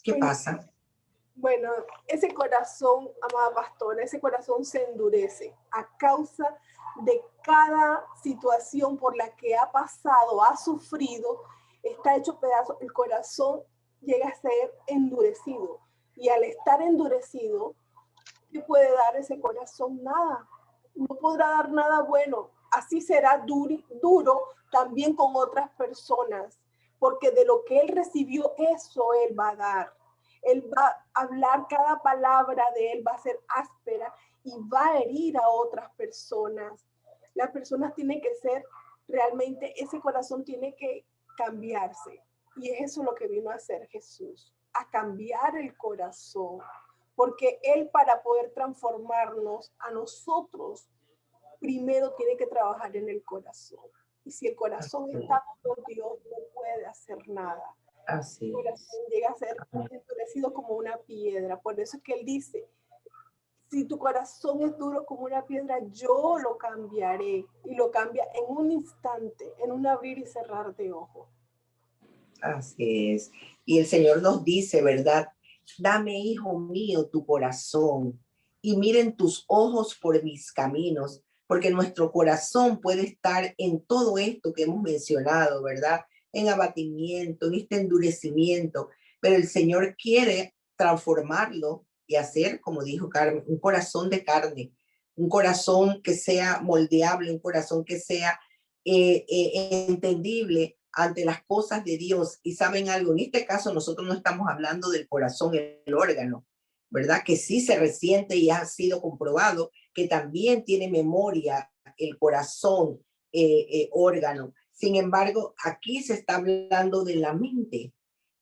¿Qué pasa? Bueno, ese corazón, amada pastora, ese corazón se endurece a causa de cada situación por la que ha pasado, ha sufrido, está hecho pedazo. El corazón llega a ser endurecido. Y al estar endurecido, ¿qué puede dar ese corazón? Nada. No podrá dar nada bueno. Así será duro también con otras personas, porque de lo que él recibió, eso él va a dar. Él va a hablar, cada palabra de él va a ser áspera y va a herir a otras personas. Las personas tienen que ser, realmente ese corazón tiene que cambiarse. Y es eso lo que vino a hacer Jesús, a cambiar el corazón. Porque él, para poder transformarnos a nosotros, primero tiene que trabajar en el corazón. Y si el corazón está con Dios, no puede hacer nada. Así el corazón llega a ser endurecido como una piedra. Por eso es que él dice, si tu corazón es duro como una piedra, yo lo cambiaré. Y lo cambia en un instante, en un abrir y cerrar de ojos. Así es. Y el Señor nos dice, ¿verdad? Dame, hijo mío, tu corazón y miren tus ojos por mis caminos, porque nuestro corazón puede estar en todo esto que hemos mencionado, ¿verdad? En abatimiento, en este endurecimiento, pero el Señor quiere transformarlo y hacer, como dijo Carmen, un corazón de carne, un corazón que sea moldeable, un corazón que sea entendible ante las cosas de Dios. Y saben algo, en este caso nosotros no estamos hablando del corazón, el órgano, ¿verdad? Que sí se resiente y ha sido comprobado que también tiene memoria el corazón, órgano. Sin embargo, aquí se está hablando de la mente,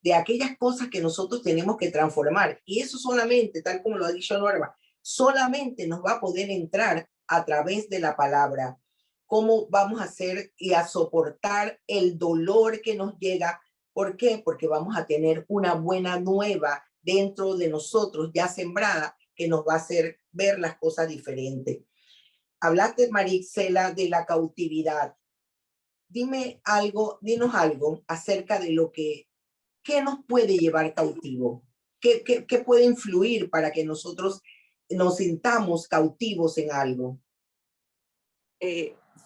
de aquellas cosas que nosotros tenemos que transformar. Y eso solamente, tal como lo ha dicho Norma, solamente nos va a poder entrar a través de la palabra. ¿Cómo vamos a hacer y a soportar el dolor que nos llega? ¿Por qué? Porque vamos a tener una buena nueva dentro de nosotros ya sembrada que nos va a hacer ver las cosas diferentes. Hablaste, Maricela, de la cautividad. Dime algo, dinos algo acerca de lo que, ¿qué nos puede llevar cautivo? ¿Qué puede influir para que nosotros nos sintamos cautivos en algo?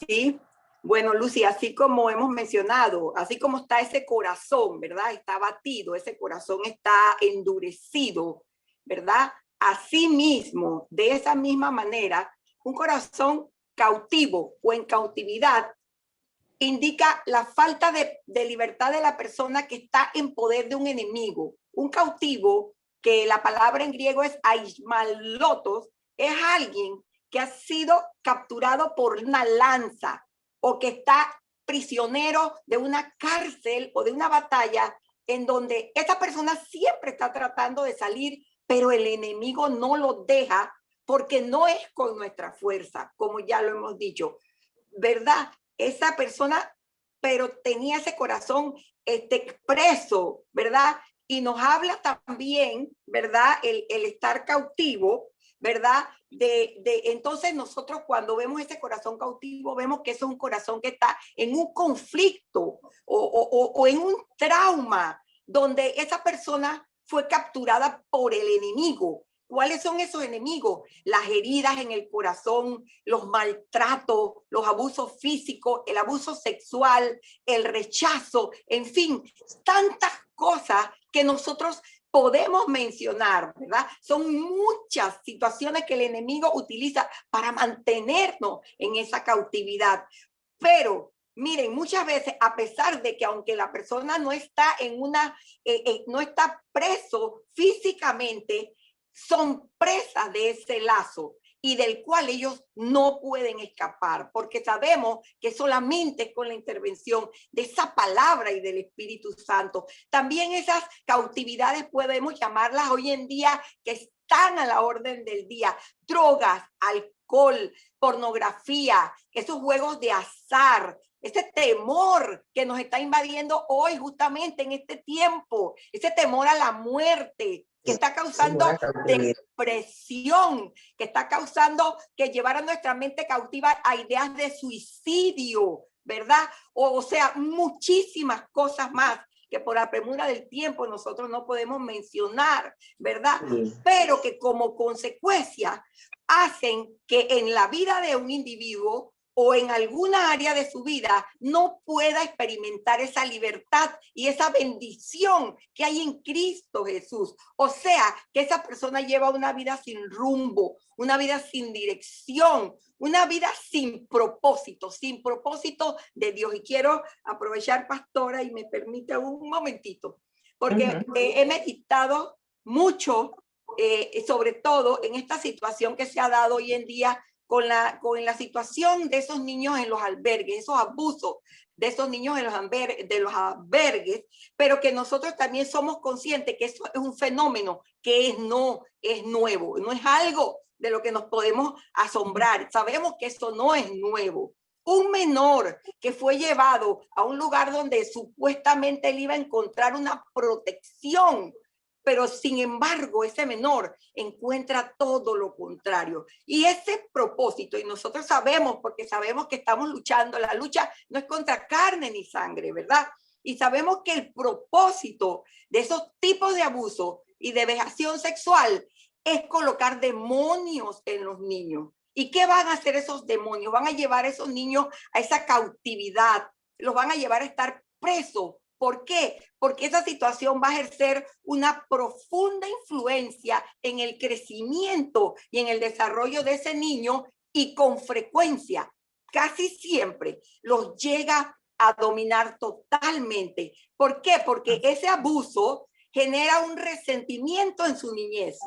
Sí, bueno, Lucy, así como hemos mencionado, así como está ese corazón, ¿verdad? Está batido, ese corazón está endurecido, ¿verdad? Así mismo, de esa misma manera, un corazón cautivo o en cautividad indica la falta de libertad de la persona que está en poder de un enemigo. Un cautivo, que la palabra en griego es aismalotos, es alguien que ha sido capturado por una lanza o que está prisionero de una cárcel o de una batalla en donde esta persona siempre está tratando de salir, pero el enemigo no lo deja porque no es con nuestra fuerza, como ya lo hemos dicho, ¿verdad? Esa persona, pero tenía ese corazón preso, ¿verdad? Y nos habla también, ¿verdad? El estar cautivo, ¿verdad? Entonces nosotros cuando vemos ese corazón cautivo, vemos que eso es un corazón que está en un conflicto o en un trauma donde esa persona fue capturada por el enemigo. ¿Cuáles son esos enemigos? Las heridas en el corazón, los maltratos, los abusos físicos, el abuso sexual, el rechazo, en fin, tantas cosas que nosotros podemos mencionar, ¿verdad? Son muchas situaciones que el enemigo utiliza para mantenernos en esa cautividad. Pero miren, muchas veces, a pesar de que aunque la persona no está no está preso físicamente, son presas de ese lazo y del cual ellos no pueden escapar, porque sabemos que solamente con la intervención de esa palabra y del Espíritu Santo, también esas cautividades podemos llamarlas hoy en día que están a la orden del día, drogas, alcohol, pornografía, esos juegos de azar, ese temor que nos está invadiendo hoy justamente en este tiempo, ese temor a la muerte, que está causando depresión, que está causando que llevar a nuestra mente cautiva a ideas de suicidio, ¿verdad? O sea, muchísimas cosas más que por la premura del tiempo nosotros no podemos mencionar, ¿verdad? Pero que como consecuencia hacen que en la vida de un individuo o en alguna área de su vida no pueda experimentar esa libertad y esa bendición que hay en Cristo Jesús. O sea, que esa persona lleva una vida sin rumbo, una vida sin dirección, una vida sin propósito de Dios. Y quiero aprovechar, pastora, y me permite un momentito, porque he meditado mucho, sobre todo en esta situación que se ha dado hoy en día con la situación de esos niños en los albergues, esos abusos de esos niños en los albergues, pero que nosotros también somos conscientes que eso es un fenómeno que no es nuevo, no es algo de lo que nos podemos asombrar. Sabemos que eso no es nuevo. Un menor que fue llevado a un lugar donde supuestamente él iba a encontrar una protección, pero sin embargo ese menor encuentra todo lo contrario. Y ese propósito, y nosotros sabemos, porque sabemos que estamos luchando, la lucha no es contra carne ni sangre, ¿verdad? Y sabemos que el propósito de esos tipos de abuso y de vejación sexual es colocar demonios en los niños. ¿Y qué van a hacer esos demonios? Van a llevar a esos niños a esa cautividad, los van a llevar a estar presos. ¿Por qué? Porque esa situación va a ejercer una profunda influencia en el crecimiento y en el desarrollo de ese niño y con frecuencia, casi siempre, los llega a dominar totalmente. ¿Por qué? Porque ese abuso genera un resentimiento en su niñez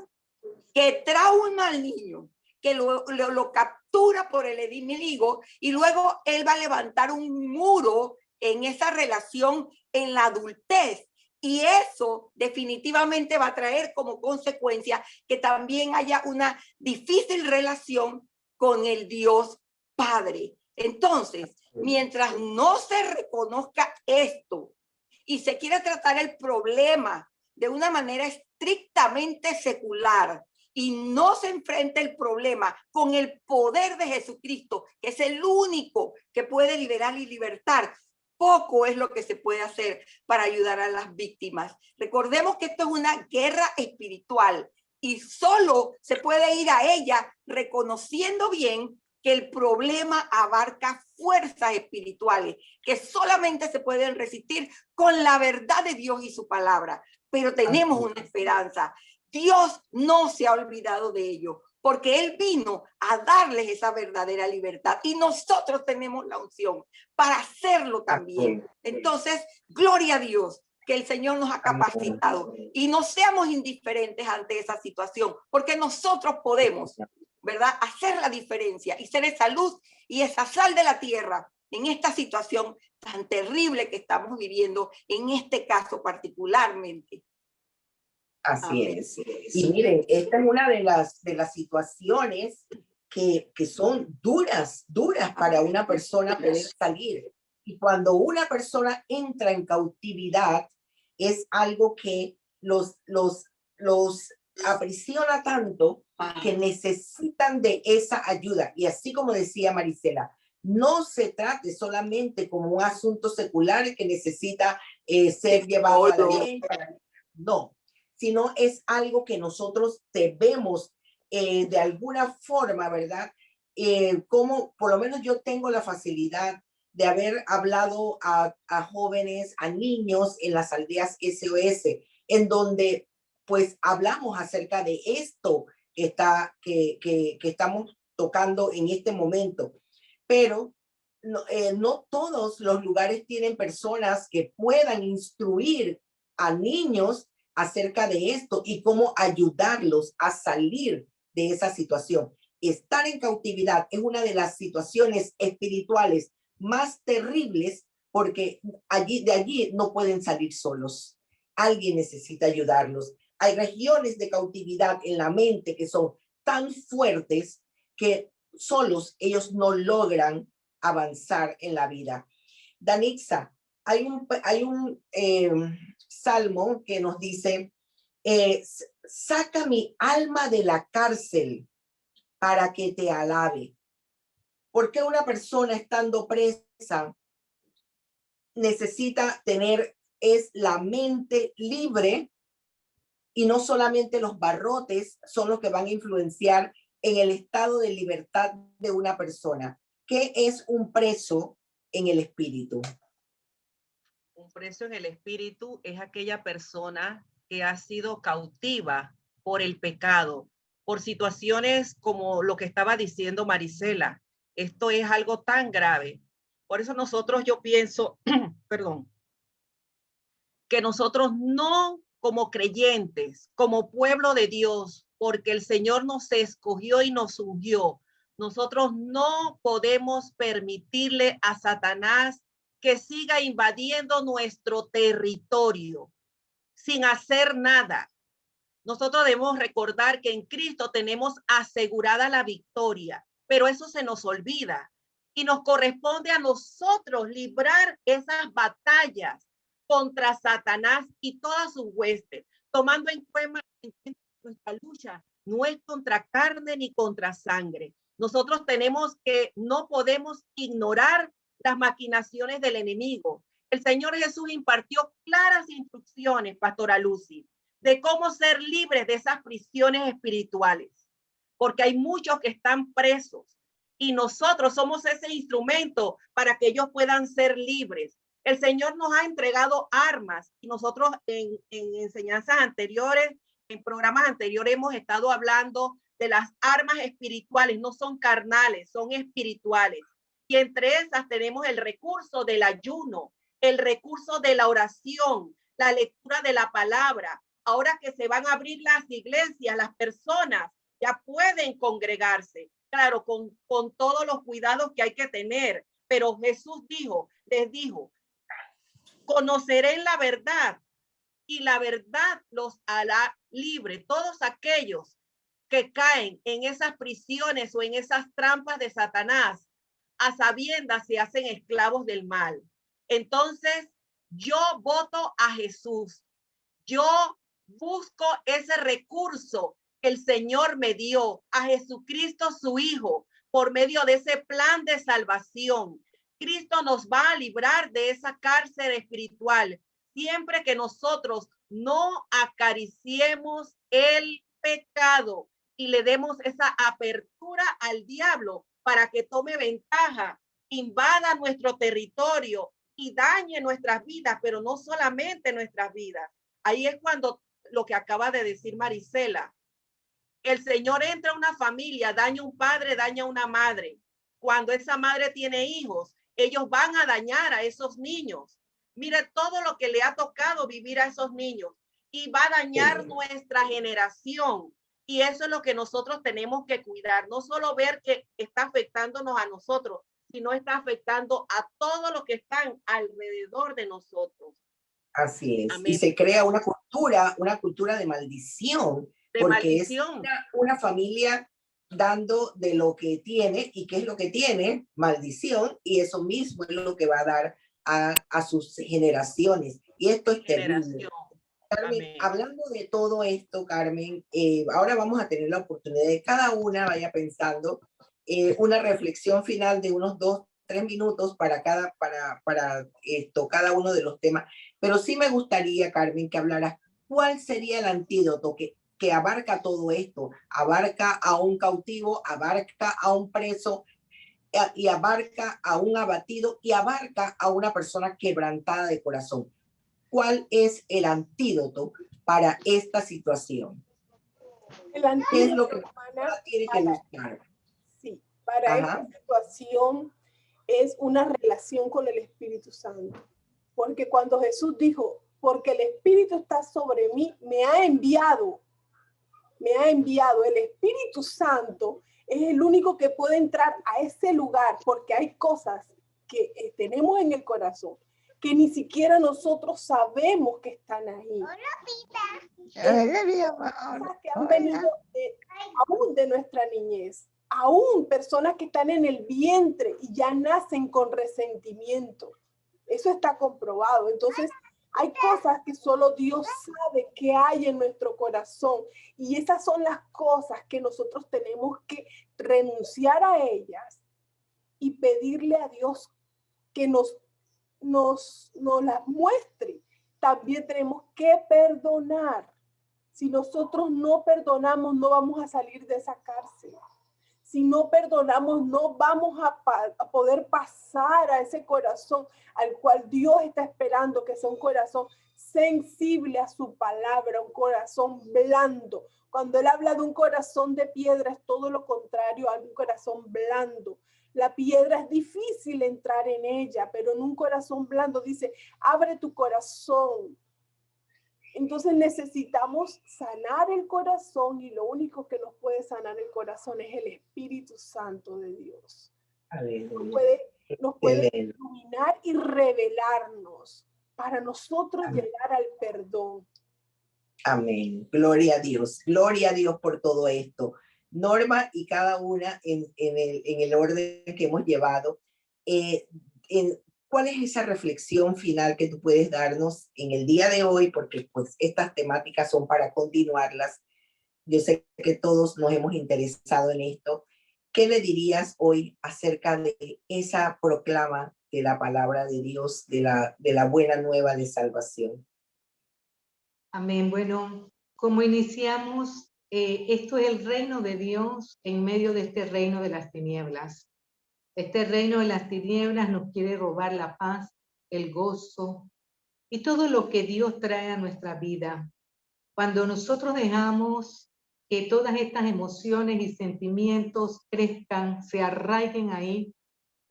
que trauma al niño, que lo captura por el enemigo y luego él va a levantar un muro en esa relación en la adultez. Y eso definitivamente va a traer como consecuencia que también haya una difícil relación con el Dios Padre. Entonces, mientras no se reconozca esto y se quiere tratar el problema de una manera estrictamente secular y no se enfrenta el problema con el poder de Jesucristo, que es el único que puede liberar y libertar, poco es lo que se puede hacer para ayudar a las víctimas. Recordemos que esto es una guerra espiritual y solo se puede ir a ella reconociendo bien que el problema abarca fuerzas espirituales que solamente se pueden resistir con la verdad de Dios y su palabra. Pero tenemos una esperanza. Dios no se ha olvidado de ello, porque Él vino a darles esa verdadera libertad y nosotros tenemos la unción para hacerlo también. Entonces, gloria a Dios que el Señor nos ha capacitado y no seamos indiferentes ante esa situación, porque nosotros podemos, ¿verdad?, hacer la diferencia y ser esa luz y esa sal de la tierra en esta situación tan terrible que estamos viviendo, en este caso particularmente. Así es. Y miren, esta es una de las situaciones que son duras para una persona poder salir. Y cuando una persona entra en cautividad, es algo que los aprisiona tanto que necesitan de esa ayuda. Y así como decía Marisela, no se trate solamente como un asunto secular que necesita ser llevado a la ley. No, sino es algo que nosotros debemos de alguna forma, ¿verdad? Como por lo menos yo tengo la facilidad de haber hablado a jóvenes, a niños en las aldeas SOS, en donde pues hablamos acerca de esto que estamos tocando en este momento. Pero no todos los lugares tienen personas que puedan instruir a niños acerca de esto y cómo ayudarlos a salir de esa situación. Estar en cautividad es una de las situaciones espirituales más terribles porque de allí no pueden salir solos. Alguien necesita ayudarlos. Hay regiones de cautividad en la mente que son tan fuertes que solos ellos no logran avanzar en la vida. Danixa, hay un salmo que nos dice, saca mi alma de la cárcel para que te alabe. ¿Por qué una persona estando presa necesita tener la mente libre y no solamente los barrotes son los que van a influenciar en el estado de libertad de una persona? ¿Qué es un preso en el espíritu? Un preso en el espíritu es aquella persona que ha sido cautiva por el pecado, por situaciones como lo que estaba diciendo Marisela. Esto es algo tan grave. Por eso nosotros, yo pienso, perdón, que nosotros no como creyentes, como pueblo de Dios, porque el Señor nos escogió y nos ungió, nosotros no podemos permitirle a Satanás que siga invadiendo nuestro territorio sin hacer nada. Nosotros debemos recordar que en Cristo tenemos asegurada la victoria, pero eso se nos olvida y nos corresponde a nosotros librar esas batallas contra Satanás y todas sus huestes, tomando en cuenta nuestra lucha no es contra carne ni contra sangre. Nosotros no podemos ignorar las maquinaciones del enemigo. El Señor Jesús impartió claras instrucciones, Pastora Lucy, de cómo ser libres de esas prisiones espirituales, porque hay muchos que están presos y nosotros somos ese instrumento para que ellos puedan ser libres. El Señor nos ha entregado armas y nosotros en enseñanzas anteriores, en programas anteriores hemos estado hablando de las armas espirituales, no son carnales, son espirituales. Y entre esas tenemos el recurso del ayuno, el recurso de la oración, la lectura de la palabra. Ahora que se van a abrir las iglesias, las personas ya pueden congregarse, claro, con todos los cuidados que hay que tener. Pero Jesús les dijo, conocerán la verdad y la verdad los hará libre. Todos aquellos que caen en esas prisiones o en esas trampas de Satanás, a sabiendas se hacen esclavos del mal. Entonces, yo voto a Jesús. Yo busco ese recurso que el Señor me dio, a Jesucristo su Hijo, por medio de ese plan de salvación. Cristo nos va a librar de esa cárcel espiritual siempre que nosotros no acariciemos el pecado y le demos esa apertura al diablo para que tome ventaja, invada nuestro territorio y dañe nuestras vidas, pero no solamente nuestras vidas. Ahí es cuando lo que acaba de decir Marisela, el Señor entra a una familia, daña a un padre, daña a una madre. Cuando esa madre tiene hijos, ellos van a dañar a esos niños. Mire todo lo que le ha tocado vivir a esos niños y va a dañar nuestra generación. Y eso es lo que nosotros tenemos que cuidar. No solo ver que está afectándonos a nosotros, sino está afectando a todos los que están alrededor de nosotros. Así es. Amén. Y se crea una cultura de maldición, porque es una familia dando de lo que tiene. ¿Y qué es lo que tiene? Maldición. Y eso mismo es lo que va a dar a sus generaciones. Y esto es terrible. Carmen, Amén. hablando de todo esto, Carmen, ahora vamos a tener la oportunidad de cada una vaya pensando una reflexión final de unos 2-3 minutos para cada uno de los temas. Pero sí me gustaría, Carmen, que hablaras cuál sería el antídoto que abarca todo esto, abarca a un cautivo, abarca a un preso, y abarca a un abatido y abarca a una persona quebrantada de corazón. ¿Cuál es el antídoto para esta situación? El ¿Qué es lo antídoto, que hermana, tiene que buscar? sí, para esta situación es una relación con el Espíritu Santo. Porque cuando Jesús dijo, porque el Espíritu está sobre mí, me ha enviado, el Espíritu Santo es el único que puede entrar a ese lugar, porque hay cosas que tenemos en el corazón que ni siquiera nosotros sabemos que están ahí. Cosas que han venido aún de nuestra niñez, aún personas que están en el vientre y ya nacen con resentimiento. Eso está comprobado. Entonces, hay cosas que solo Dios sabe que hay en nuestro corazón y esas son las cosas que nosotros tenemos que renunciar a ellas y pedirle a Dios que nos las muestre. También tenemos que perdonar. Si nosotros no perdonamos, no vamos a salir de esa cárcel. Si no perdonamos, no vamos a poder pasar a ese corazón al cual Dios está esperando, que sea un corazón sensible a su palabra, un corazón blando. Cuando Él habla de un corazón de piedra, es todo lo contrario a un corazón blando. La piedra es difícil entrar en ella, pero en un corazón blando dice, abre tu corazón. Entonces necesitamos sanar el corazón y lo único que nos puede sanar el corazón es el Espíritu Santo de Dios. Nos puede iluminar y revelarnos para nosotros llegar al perdón. Amén. Gloria a Dios por todo esto. Norma y cada una en el orden que hemos llevado. ¿Cuál es esa reflexión final que tú puedes darnos en el día de hoy? Porque pues estas temáticas son para continuarlas. Yo sé que todos nos hemos interesado en esto. ¿Qué le dirías hoy acerca de esa proclama de la palabra de Dios, de la buena nueva de salvación? Amén. Bueno, como iniciamos, esto es el reino de Dios en medio de este reino de las tinieblas. Este reino de las tinieblas nos quiere robar la paz, el gozo y todo lo que Dios trae a nuestra vida. Cuando nosotros dejamos que todas estas emociones y sentimientos crezcan, se arraiguen ahí,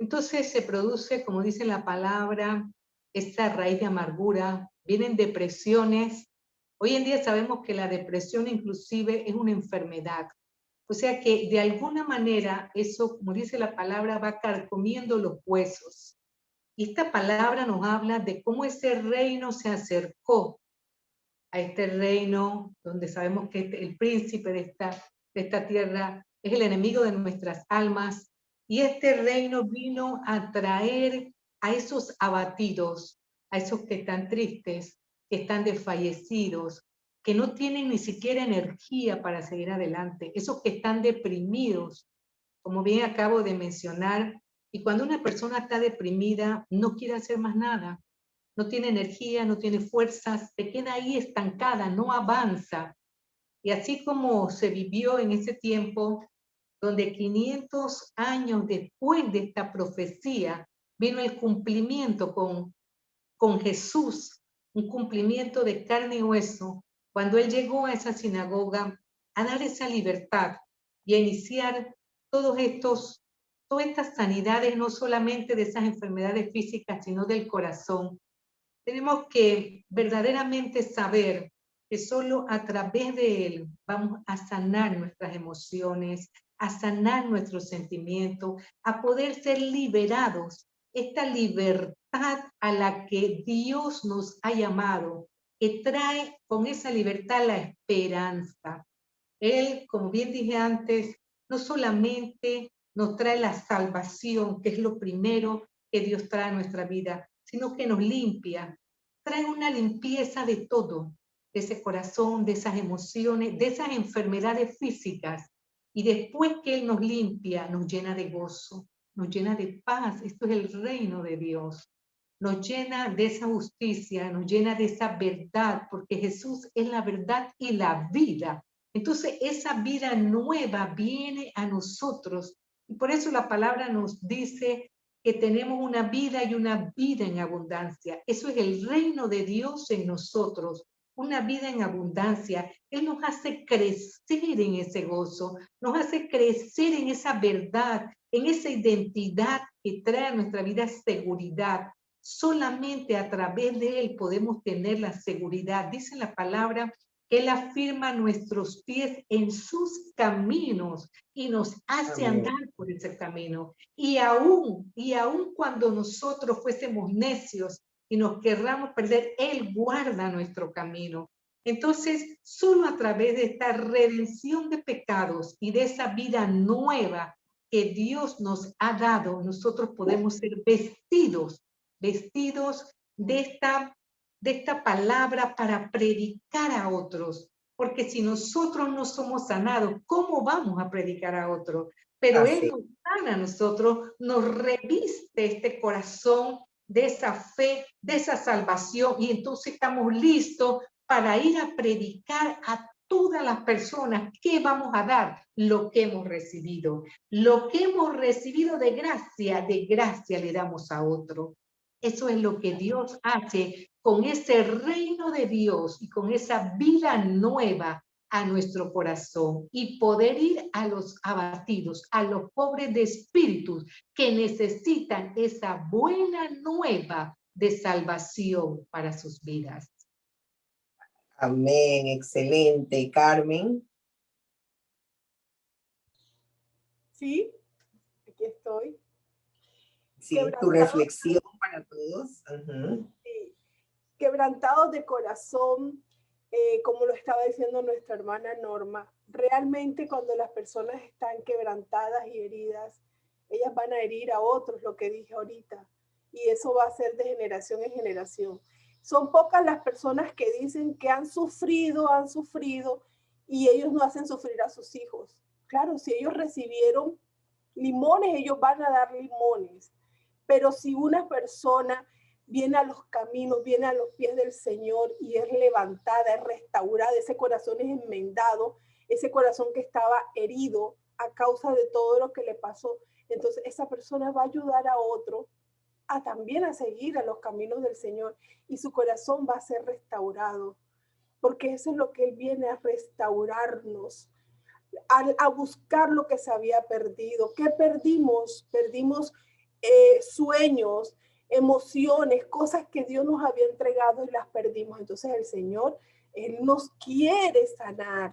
entonces se produce, como dice la palabra, esta raíz de amargura, vienen depresiones. Hoy en día sabemos que la depresión inclusive es una enfermedad. O sea que de alguna manera eso, como dice la palabra, va carcomiendo los huesos. Y esta palabra nos habla de cómo ese reino se acercó a este reino donde sabemos que el príncipe de esta tierra es el enemigo de nuestras almas. Y este reino vino a traer a esos abatidos, a esos que están tristes, que están desfallecidos, que no tienen ni siquiera energía para seguir adelante, esos que están deprimidos, como bien acabo de mencionar. Y cuando una persona está deprimida, no quiere hacer más nada, no tiene energía, no tiene fuerzas, se queda ahí estancada, no avanza. Y así como se vivió en ese tiempo, donde 500 años después de esta profecía, vino el cumplimiento con Jesús, un cumplimiento de carne y hueso, cuando Él llegó a esa sinagoga a dar esa libertad y a iniciar todas estas sanidades, no solamente de esas enfermedades físicas, sino del corazón. Tenemos que verdaderamente saber que solo a través de Él vamos a sanar nuestras emociones, a sanar nuestros sentimientos, a poder ser liberados. Esta libertad a la que Dios nos ha llamado, que trae con esa libertad la esperanza. Él, como bien dije antes, no solamente nos trae la salvación, que es lo primero que Dios trae a nuestra vida, sino que nos limpia, trae una limpieza de todo de ese corazón, de esas emociones, de esas enfermedades físicas. Y después que Él nos limpia, nos llena de gozo, nos llena de paz. Esto es el reino de Dios. Nos llena de esa justicia, nos llena de esa verdad, porque Jesús es la verdad y la vida. Entonces esa vida nueva viene a nosotros. Y por eso la palabra nos dice que tenemos una vida y una vida en abundancia. Eso es el reino de Dios en nosotros, una vida en abundancia. Él nos hace crecer en ese gozo, nos hace crecer en esa verdad, en esa identidad que trae a nuestra vida seguridad. Solamente a través de Él podemos tener la seguridad. Dice la palabra que Él afirma nuestros pies en sus caminos y nos hace Amén. andar por ese camino. Y aún cuando nosotros fuésemos necios y nos querramos perder, Él guarda nuestro camino. Entonces, solo a través de esta redención de pecados y de esa vida nueva que Dios nos ha dado, nosotros podemos ser vestidos de esta palabra para predicar a otros. Porque si nosotros no somos sanados, ¿cómo vamos a predicar a otros? Pero Él nos sana a nosotros, nos reviste este corazón de esa fe, de esa salvación, y entonces estamos listos para ir a predicar a todas las personas. ¿Qué vamos a dar? Lo que hemos recibido. Lo que hemos recibido de gracia le damos a otro. Eso es lo que Dios hace con ese reino de Dios y con esa vida nueva a nuestro corazón, y poder ir a los abatidos, a los pobres de espíritu que necesitan esa buena nueva de salvación para sus vidas. Amén, excelente. Carmen. Sí, aquí estoy. Sí, tu reflexión para todos. Sí. Quebrantados de corazón, como lo estaba diciendo nuestra hermana Norma, realmente cuando las personas están quebrantadas y heridas, ellas van a herir a otros, lo que dije ahorita, y eso va a ser de generación en generación. Son pocas las personas que dicen que han sufrido, y ellos no hacen sufrir a sus hijos. Claro, si ellos recibieron limones, ellos van a dar limones. Pero si una persona viene a los caminos, viene a los pies del Señor y es levantada, es restaurada, ese corazón es enmendado, ese corazón que estaba herido a causa de todo lo que le pasó, entonces esa persona va a ayudar a otro a también a seguir a los caminos del Señor, y su corazón va a ser restaurado, porque eso es lo que Él viene a restaurarnos, a buscar lo que se había perdido. ¿Qué perdimos? Perdimos sueños, emociones, cosas que Dios nos había entregado y las perdimos. Entonces el Señor, Él nos quiere sanar.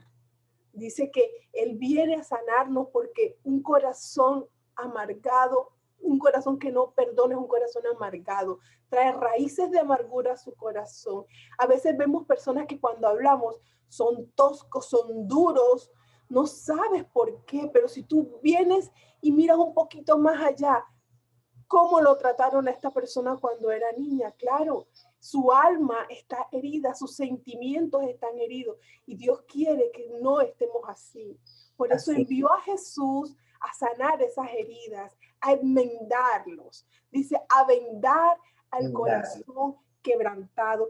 Dice que Él viene a sanarnos porque un corazón amargado, un corazón que no perdona, es un corazón amargado. Trae raíces de amargura a su corazón. A veces vemos personas que cuando hablamos son toscos, son duros, no sabes por qué, pero si tú vienes y miras un poquito más allá, cómo lo trataron a esta persona cuando era niña, claro, su alma está herida, sus sentimientos están heridos, y Dios quiere que no estemos así. Por eso envió a Jesús a sanar esas heridas, a enmendarlos. Dice, a vendar al corazón quebrantado.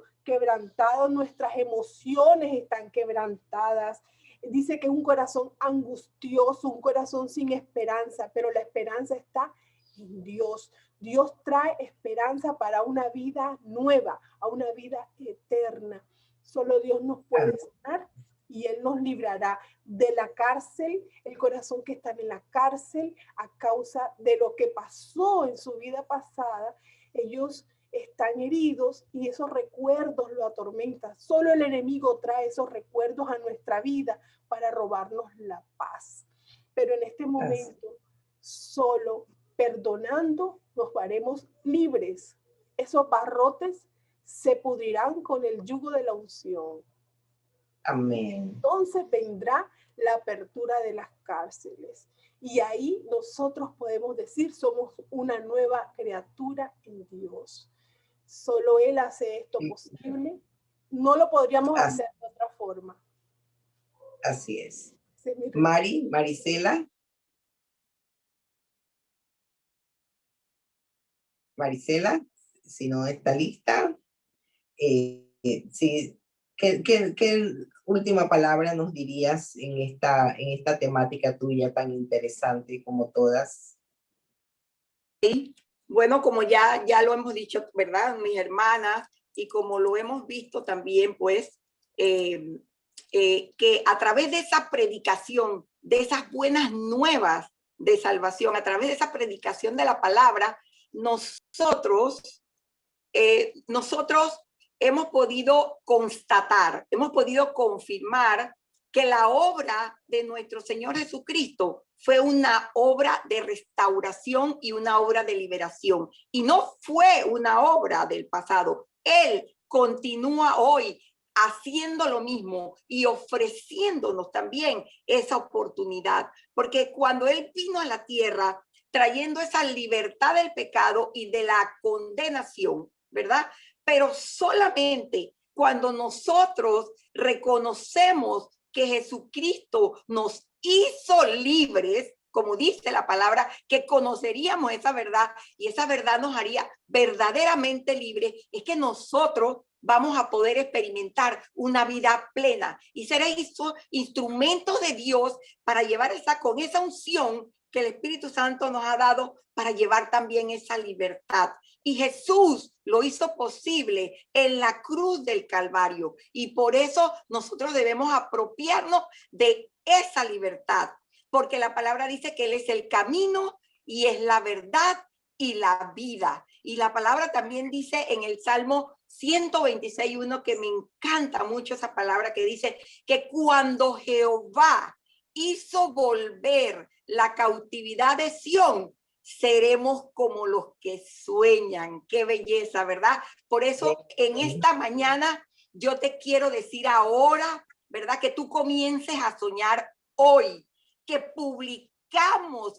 Nuestras emociones están quebrantadas. Dice que es un corazón angustioso, un corazón sin esperanza, pero la esperanza está en Dios. Dios trae esperanza para una vida nueva, a una vida eterna. Solo Dios nos puede sanar y Él nos librará de la cárcel, el corazón que está en la cárcel a causa de lo que pasó en su vida pasada. Ellos están heridos y esos recuerdos lo atormentan. Solo el enemigo trae esos recuerdos a nuestra vida para robarnos la paz. Pero en este momento, solo perdonando nos haremos libres. Esos barrotes se pudrirán con el yugo de la unción. Amén. Entonces vendrá la apertura de las cárceles. Y ahí nosotros podemos decir, somos una nueva criatura en Dios. Solo Él hace esto posible. no lo podríamos Así, hacer de otra forma. así es. Esa es mi respuesta. Marisela, si no está lista, sí, ¿qué última palabra nos dirías en esta temática tuya tan interesante como todas? Bueno, como ya lo hemos dicho, ¿verdad? Mis hermanas, y como lo hemos visto también, pues, que a través de esa predicación, de esas buenas nuevas de salvación, a través de esa predicación de la palabra, nosotros hemos podido constatar, hemos podido confirmar que la obra de nuestro Señor Jesucristo fue una obra de restauración y una obra de liberación. Y no fue una obra del pasado. Él continúa hoy haciendo lo mismo y ofreciéndonos también esa oportunidad. Porque cuando Él vino a la tierra trayendo esa libertad del pecado y de la condenación, ¿verdad? Pero solamente cuando nosotros reconocemos que Jesucristo nos hizo libres, como dice la palabra, que conoceríamos esa verdad y esa verdad nos haría verdaderamente libres, es que nosotros vamos a poder experimentar una vida plena y ser instrumentos de Dios para llevar con esa unción que el Espíritu Santo nos ha dado para llevar también esa libertad. Y Jesús lo hizo posible en la cruz del Calvario. Y por eso nosotros debemos apropiarnos de esa libertad. Porque la palabra dice que Él es el camino y es la verdad y la vida. Y la palabra también dice en el Salmo 126:1, que me encanta mucho esa palabra, que dice que cuando Jehová hizo volver la cautividad de Sión, seremos como los que sueñan. Qué belleza, ¿verdad? Por eso en esta mañana yo te quiero decir ahora, ¿verdad? Que tú comiences a soñar hoy, que publiquemos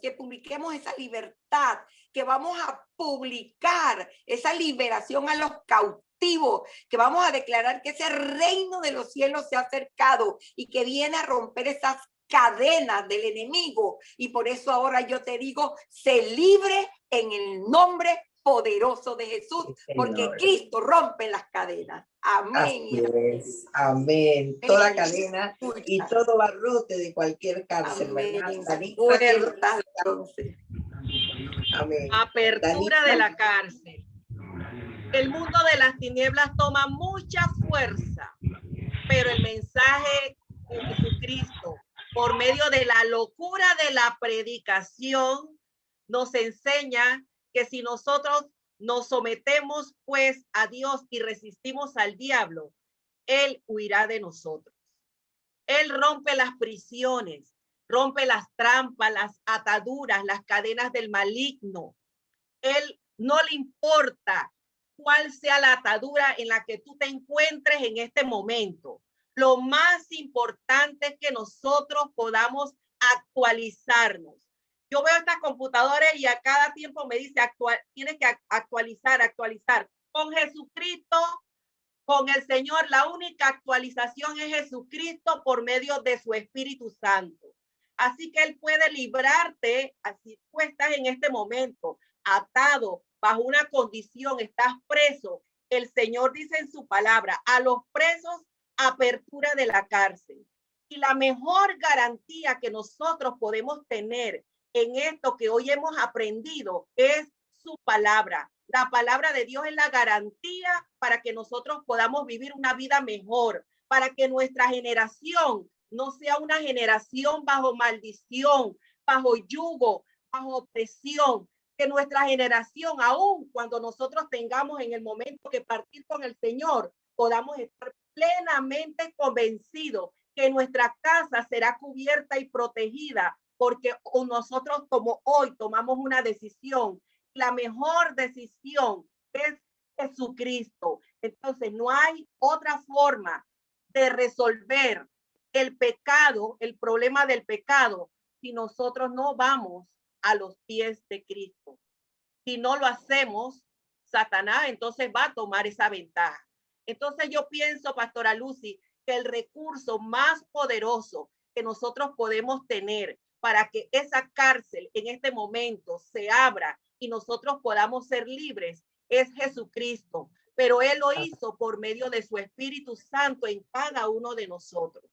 esa libertad, que vamos a publicar esa liberación a los cautivos, que vamos a declarar que ese reino de los cielos se ha acercado y que viene a romper esas cadenas del enemigo. Y por eso ahora yo te digo, sé libre en el nombre poderoso de Jesús, porque Cristo rompe las cadenas. Amén. Así es. Amén. Toda cadena y todo barrote de cualquier cárcel, ¿verdad? Amén. Apertura de la cárcel. El mundo de las tinieblas toma mucha fuerza, pero el mensaje de Jesucristo, por medio de la locura de la predicación, nos enseña que si nosotros nos sometemos pues a Dios y resistimos al diablo, Él huirá de nosotros. Él rompe las prisiones, rompe las trampas, las ataduras, las cadenas del maligno. Él no le importa cuál sea la atadura en la que tú te encuentres en este momento. Lo más importante es que nosotros podamos actualizarnos. Yo veo estas computadoras y a cada tiempo me dice, tienes que actualizar. Con Jesucristo, con el Señor, la única actualización es Jesucristo por medio de su Espíritu Santo. Así que Él puede librarte, así tú estás en este momento atado bajo una condición, estás preso. El Señor dice en su palabra, a los presos, apertura de la cárcel. Y la mejor garantía que nosotros podemos tener en esto que hoy hemos aprendido es su palabra. La palabra de Dios es la garantía para que nosotros podamos vivir una vida mejor, para que nuestra generación no sea una generación bajo maldición, bajo yugo, bajo opresión, que nuestra generación, aún cuando nosotros tengamos en el momento que partir con el Señor, podamos estar plenamente convencidos que nuestra casa será cubierta y protegida, porque nosotros como hoy tomamos una decisión. La mejor decisión es Jesucristo. Entonces no hay otra forma de resolver el pecado, el problema del pecado, si nosotros no vamos a los pies de Cristo. Si no lo hacemos, Satanás entonces va a tomar esa ventaja. Entonces yo pienso, Pastora Lucy, que el recurso más poderoso que nosotros podemos tener para que esa cárcel en este momento se abra y nosotros podamos ser libres es Jesucristo. Pero Él lo hizo por medio de su Espíritu Santo en cada uno de nosotros.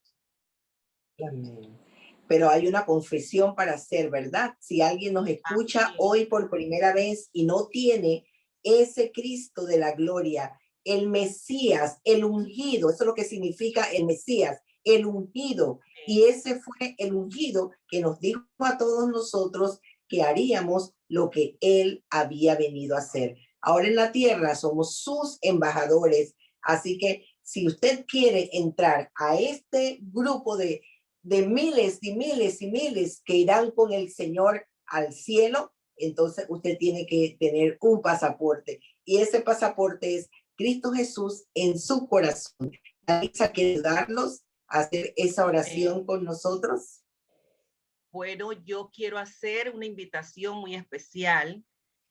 Amén. Pero hay una confesión para hacer, ¿verdad? Si alguien nos escucha hoy por primera vez y no tiene ese Cristo de la gloria, el Mesías, el ungido, eso es lo que significa el Mesías, el ungido. Y ese fue el ungido que nos dijo a todos nosotros que haríamos lo que Él había venido a hacer. Ahora en la tierra somos sus embajadores. Así que si usted quiere entrar a este grupo de miles y miles y miles que irán con el Señor al cielo, entonces usted tiene que tener un pasaporte. Y ese pasaporte es Cristo Jesús en su corazón. ¿Alexa quiere ayudarlos a hacer esa oración con nosotros? Bueno, yo quiero hacer una invitación muy especial.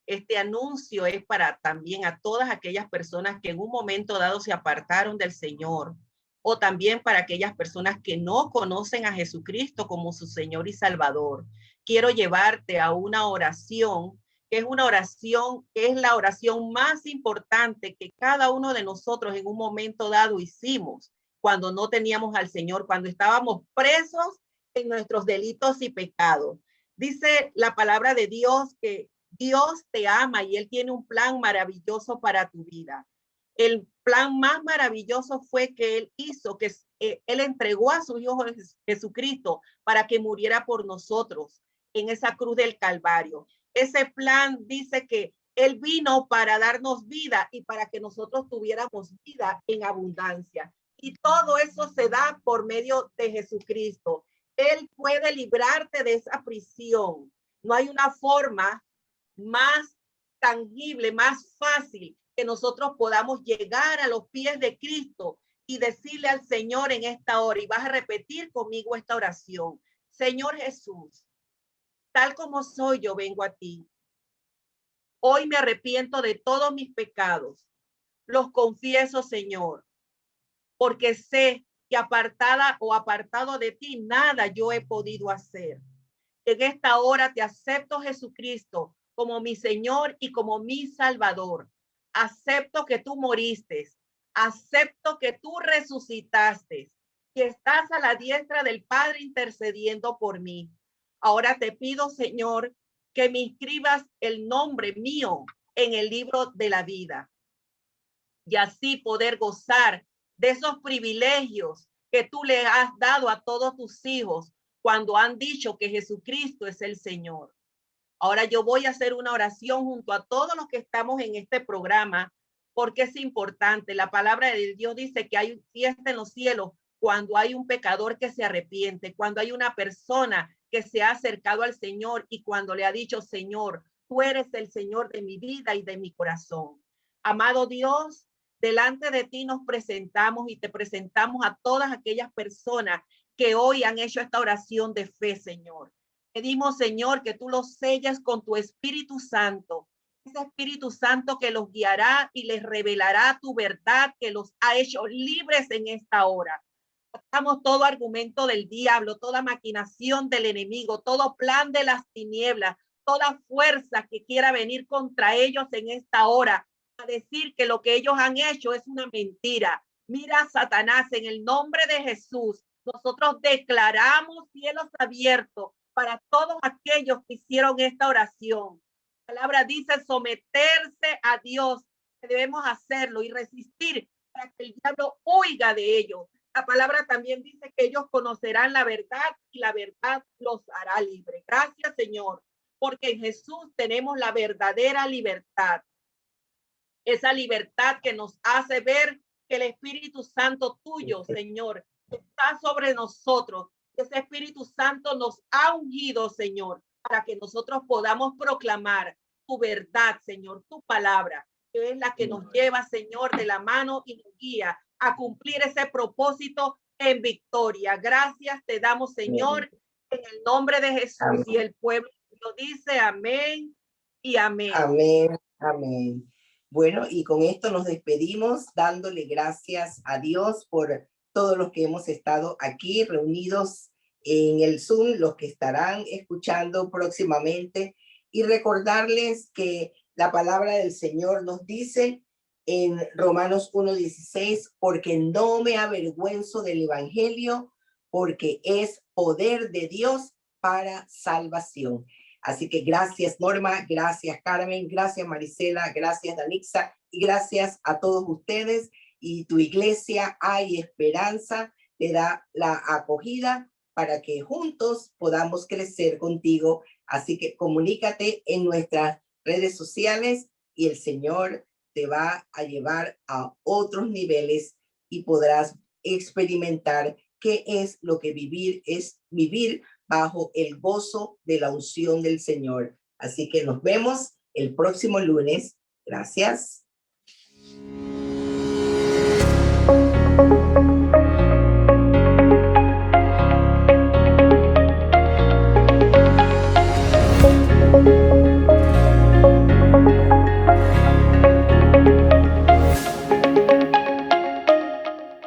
Este anuncio es para también a todas aquellas personas que en un momento dado se apartaron del Señor, o también para aquellas personas que no conocen a Jesucristo como su Señor y Salvador. Quiero llevarte a una oración, que es una oración, que es la oración más importante que cada uno de nosotros en un momento dado hicimos cuando no teníamos al Señor, cuando estábamos presos en nuestros delitos y pecados. Dice la palabra de Dios que Dios te ama y Él tiene un plan maravilloso para tu vida. El plan más maravilloso fue que Él hizo, que Él entregó a su Hijo Jesucristo para que muriera por nosotros en esa cruz del Calvario. Ese plan dice que Él vino para darnos vida y para que nosotros tuviéramos vida en abundancia. Y todo eso se da por medio de Jesucristo. Él puede librarte de esa prisión. No hay una forma más tangible, más fácil que nosotros podamos llegar a los pies de Cristo y decirle al Señor en esta hora, y vas a repetir conmigo esta oración: Señor Jesús, tal como soy, yo vengo a ti. Hoy me arrepiento de todos mis pecados. Los confieso, Señor, porque sé que apartada o apartado de ti, nada yo he podido hacer. En esta hora te acepto, Jesucristo, como mi Señor y como mi Salvador. Acepto que tú moriste, acepto que tú resucitaste y estás a la diestra del Padre intercediendo por mí. Ahora te pido, Señor, que me inscribas el nombre mío en el libro de la vida y así poder gozar de esos privilegios que tú le has dado a todos tus hijos cuando han dicho que Jesucristo es el Señor. Ahora yo voy a hacer una oración junto a todos los que estamos en este programa, porque es importante. La palabra de Dios dice que hay fiesta en los cielos cuando hay un pecador que se arrepiente, cuando hay una persona que se ha acercado al Señor y cuando le ha dicho: Señor, tú eres el Señor de mi vida y de mi corazón. Amado Dios, delante de ti nos presentamos y te presentamos a todas aquellas personas que hoy han hecho esta oración de fe, Señor. Pedimos, Señor, que tú los selles con tu Espíritu Santo, ese Espíritu Santo que los guiará y les revelará tu verdad, que los ha hecho libres en esta hora. Atamos todo argumento del diablo, toda maquinación del enemigo, todo plan de las tinieblas, toda fuerza que quiera venir contra ellos en esta hora, a decir que lo que ellos han hecho es una mentira. Mira, Satanás, en el nombre de Jesús, nosotros declaramos cielos abiertos para todos aquellos que hicieron esta oración. La palabra dice someterse a Dios, que debemos hacerlo y resistir para que el diablo huya de ellos. La palabra también dice que ellos conocerán la verdad y la verdad los hará libres. Gracias, Señor, porque en Jesús tenemos la verdadera libertad. Esa libertad que nos hace ver que el Espíritu Santo tuyo, Señor, está sobre nosotros. Ese Espíritu Santo nos ha ungido, Señor, para que nosotros podamos proclamar tu verdad, Señor, tu palabra, que es la que nos lleva, Señor, de la mano y nos guía a cumplir ese propósito en victoria. Gracias te damos, Señor, en el nombre de Jesús. Amén. Y el pueblo lo dice amén y amén. Amén, amén. Bueno, y con esto nos despedimos dándole gracias a Dios por todos los que hemos estado aquí reunidos en el Zoom, los que estarán escuchando próximamente, y recordarles que la palabra del Señor nos dice en Romanos 1:16, porque no me avergüenzo del evangelio, porque es poder de Dios para salvación. Así que gracias Norma, gracias Carmen, gracias Marisela, gracias Danixa y gracias a todos ustedes. Y tu iglesia Hay Esperanza te da la acogida para que juntos podamos crecer contigo. Así que comunícate en nuestras redes sociales y el Señor te va a llevar a otros niveles y podrás experimentar qué es lo que es vivir bajo el gozo de la unción del Señor. Así que nos vemos el próximo lunes. Gracias.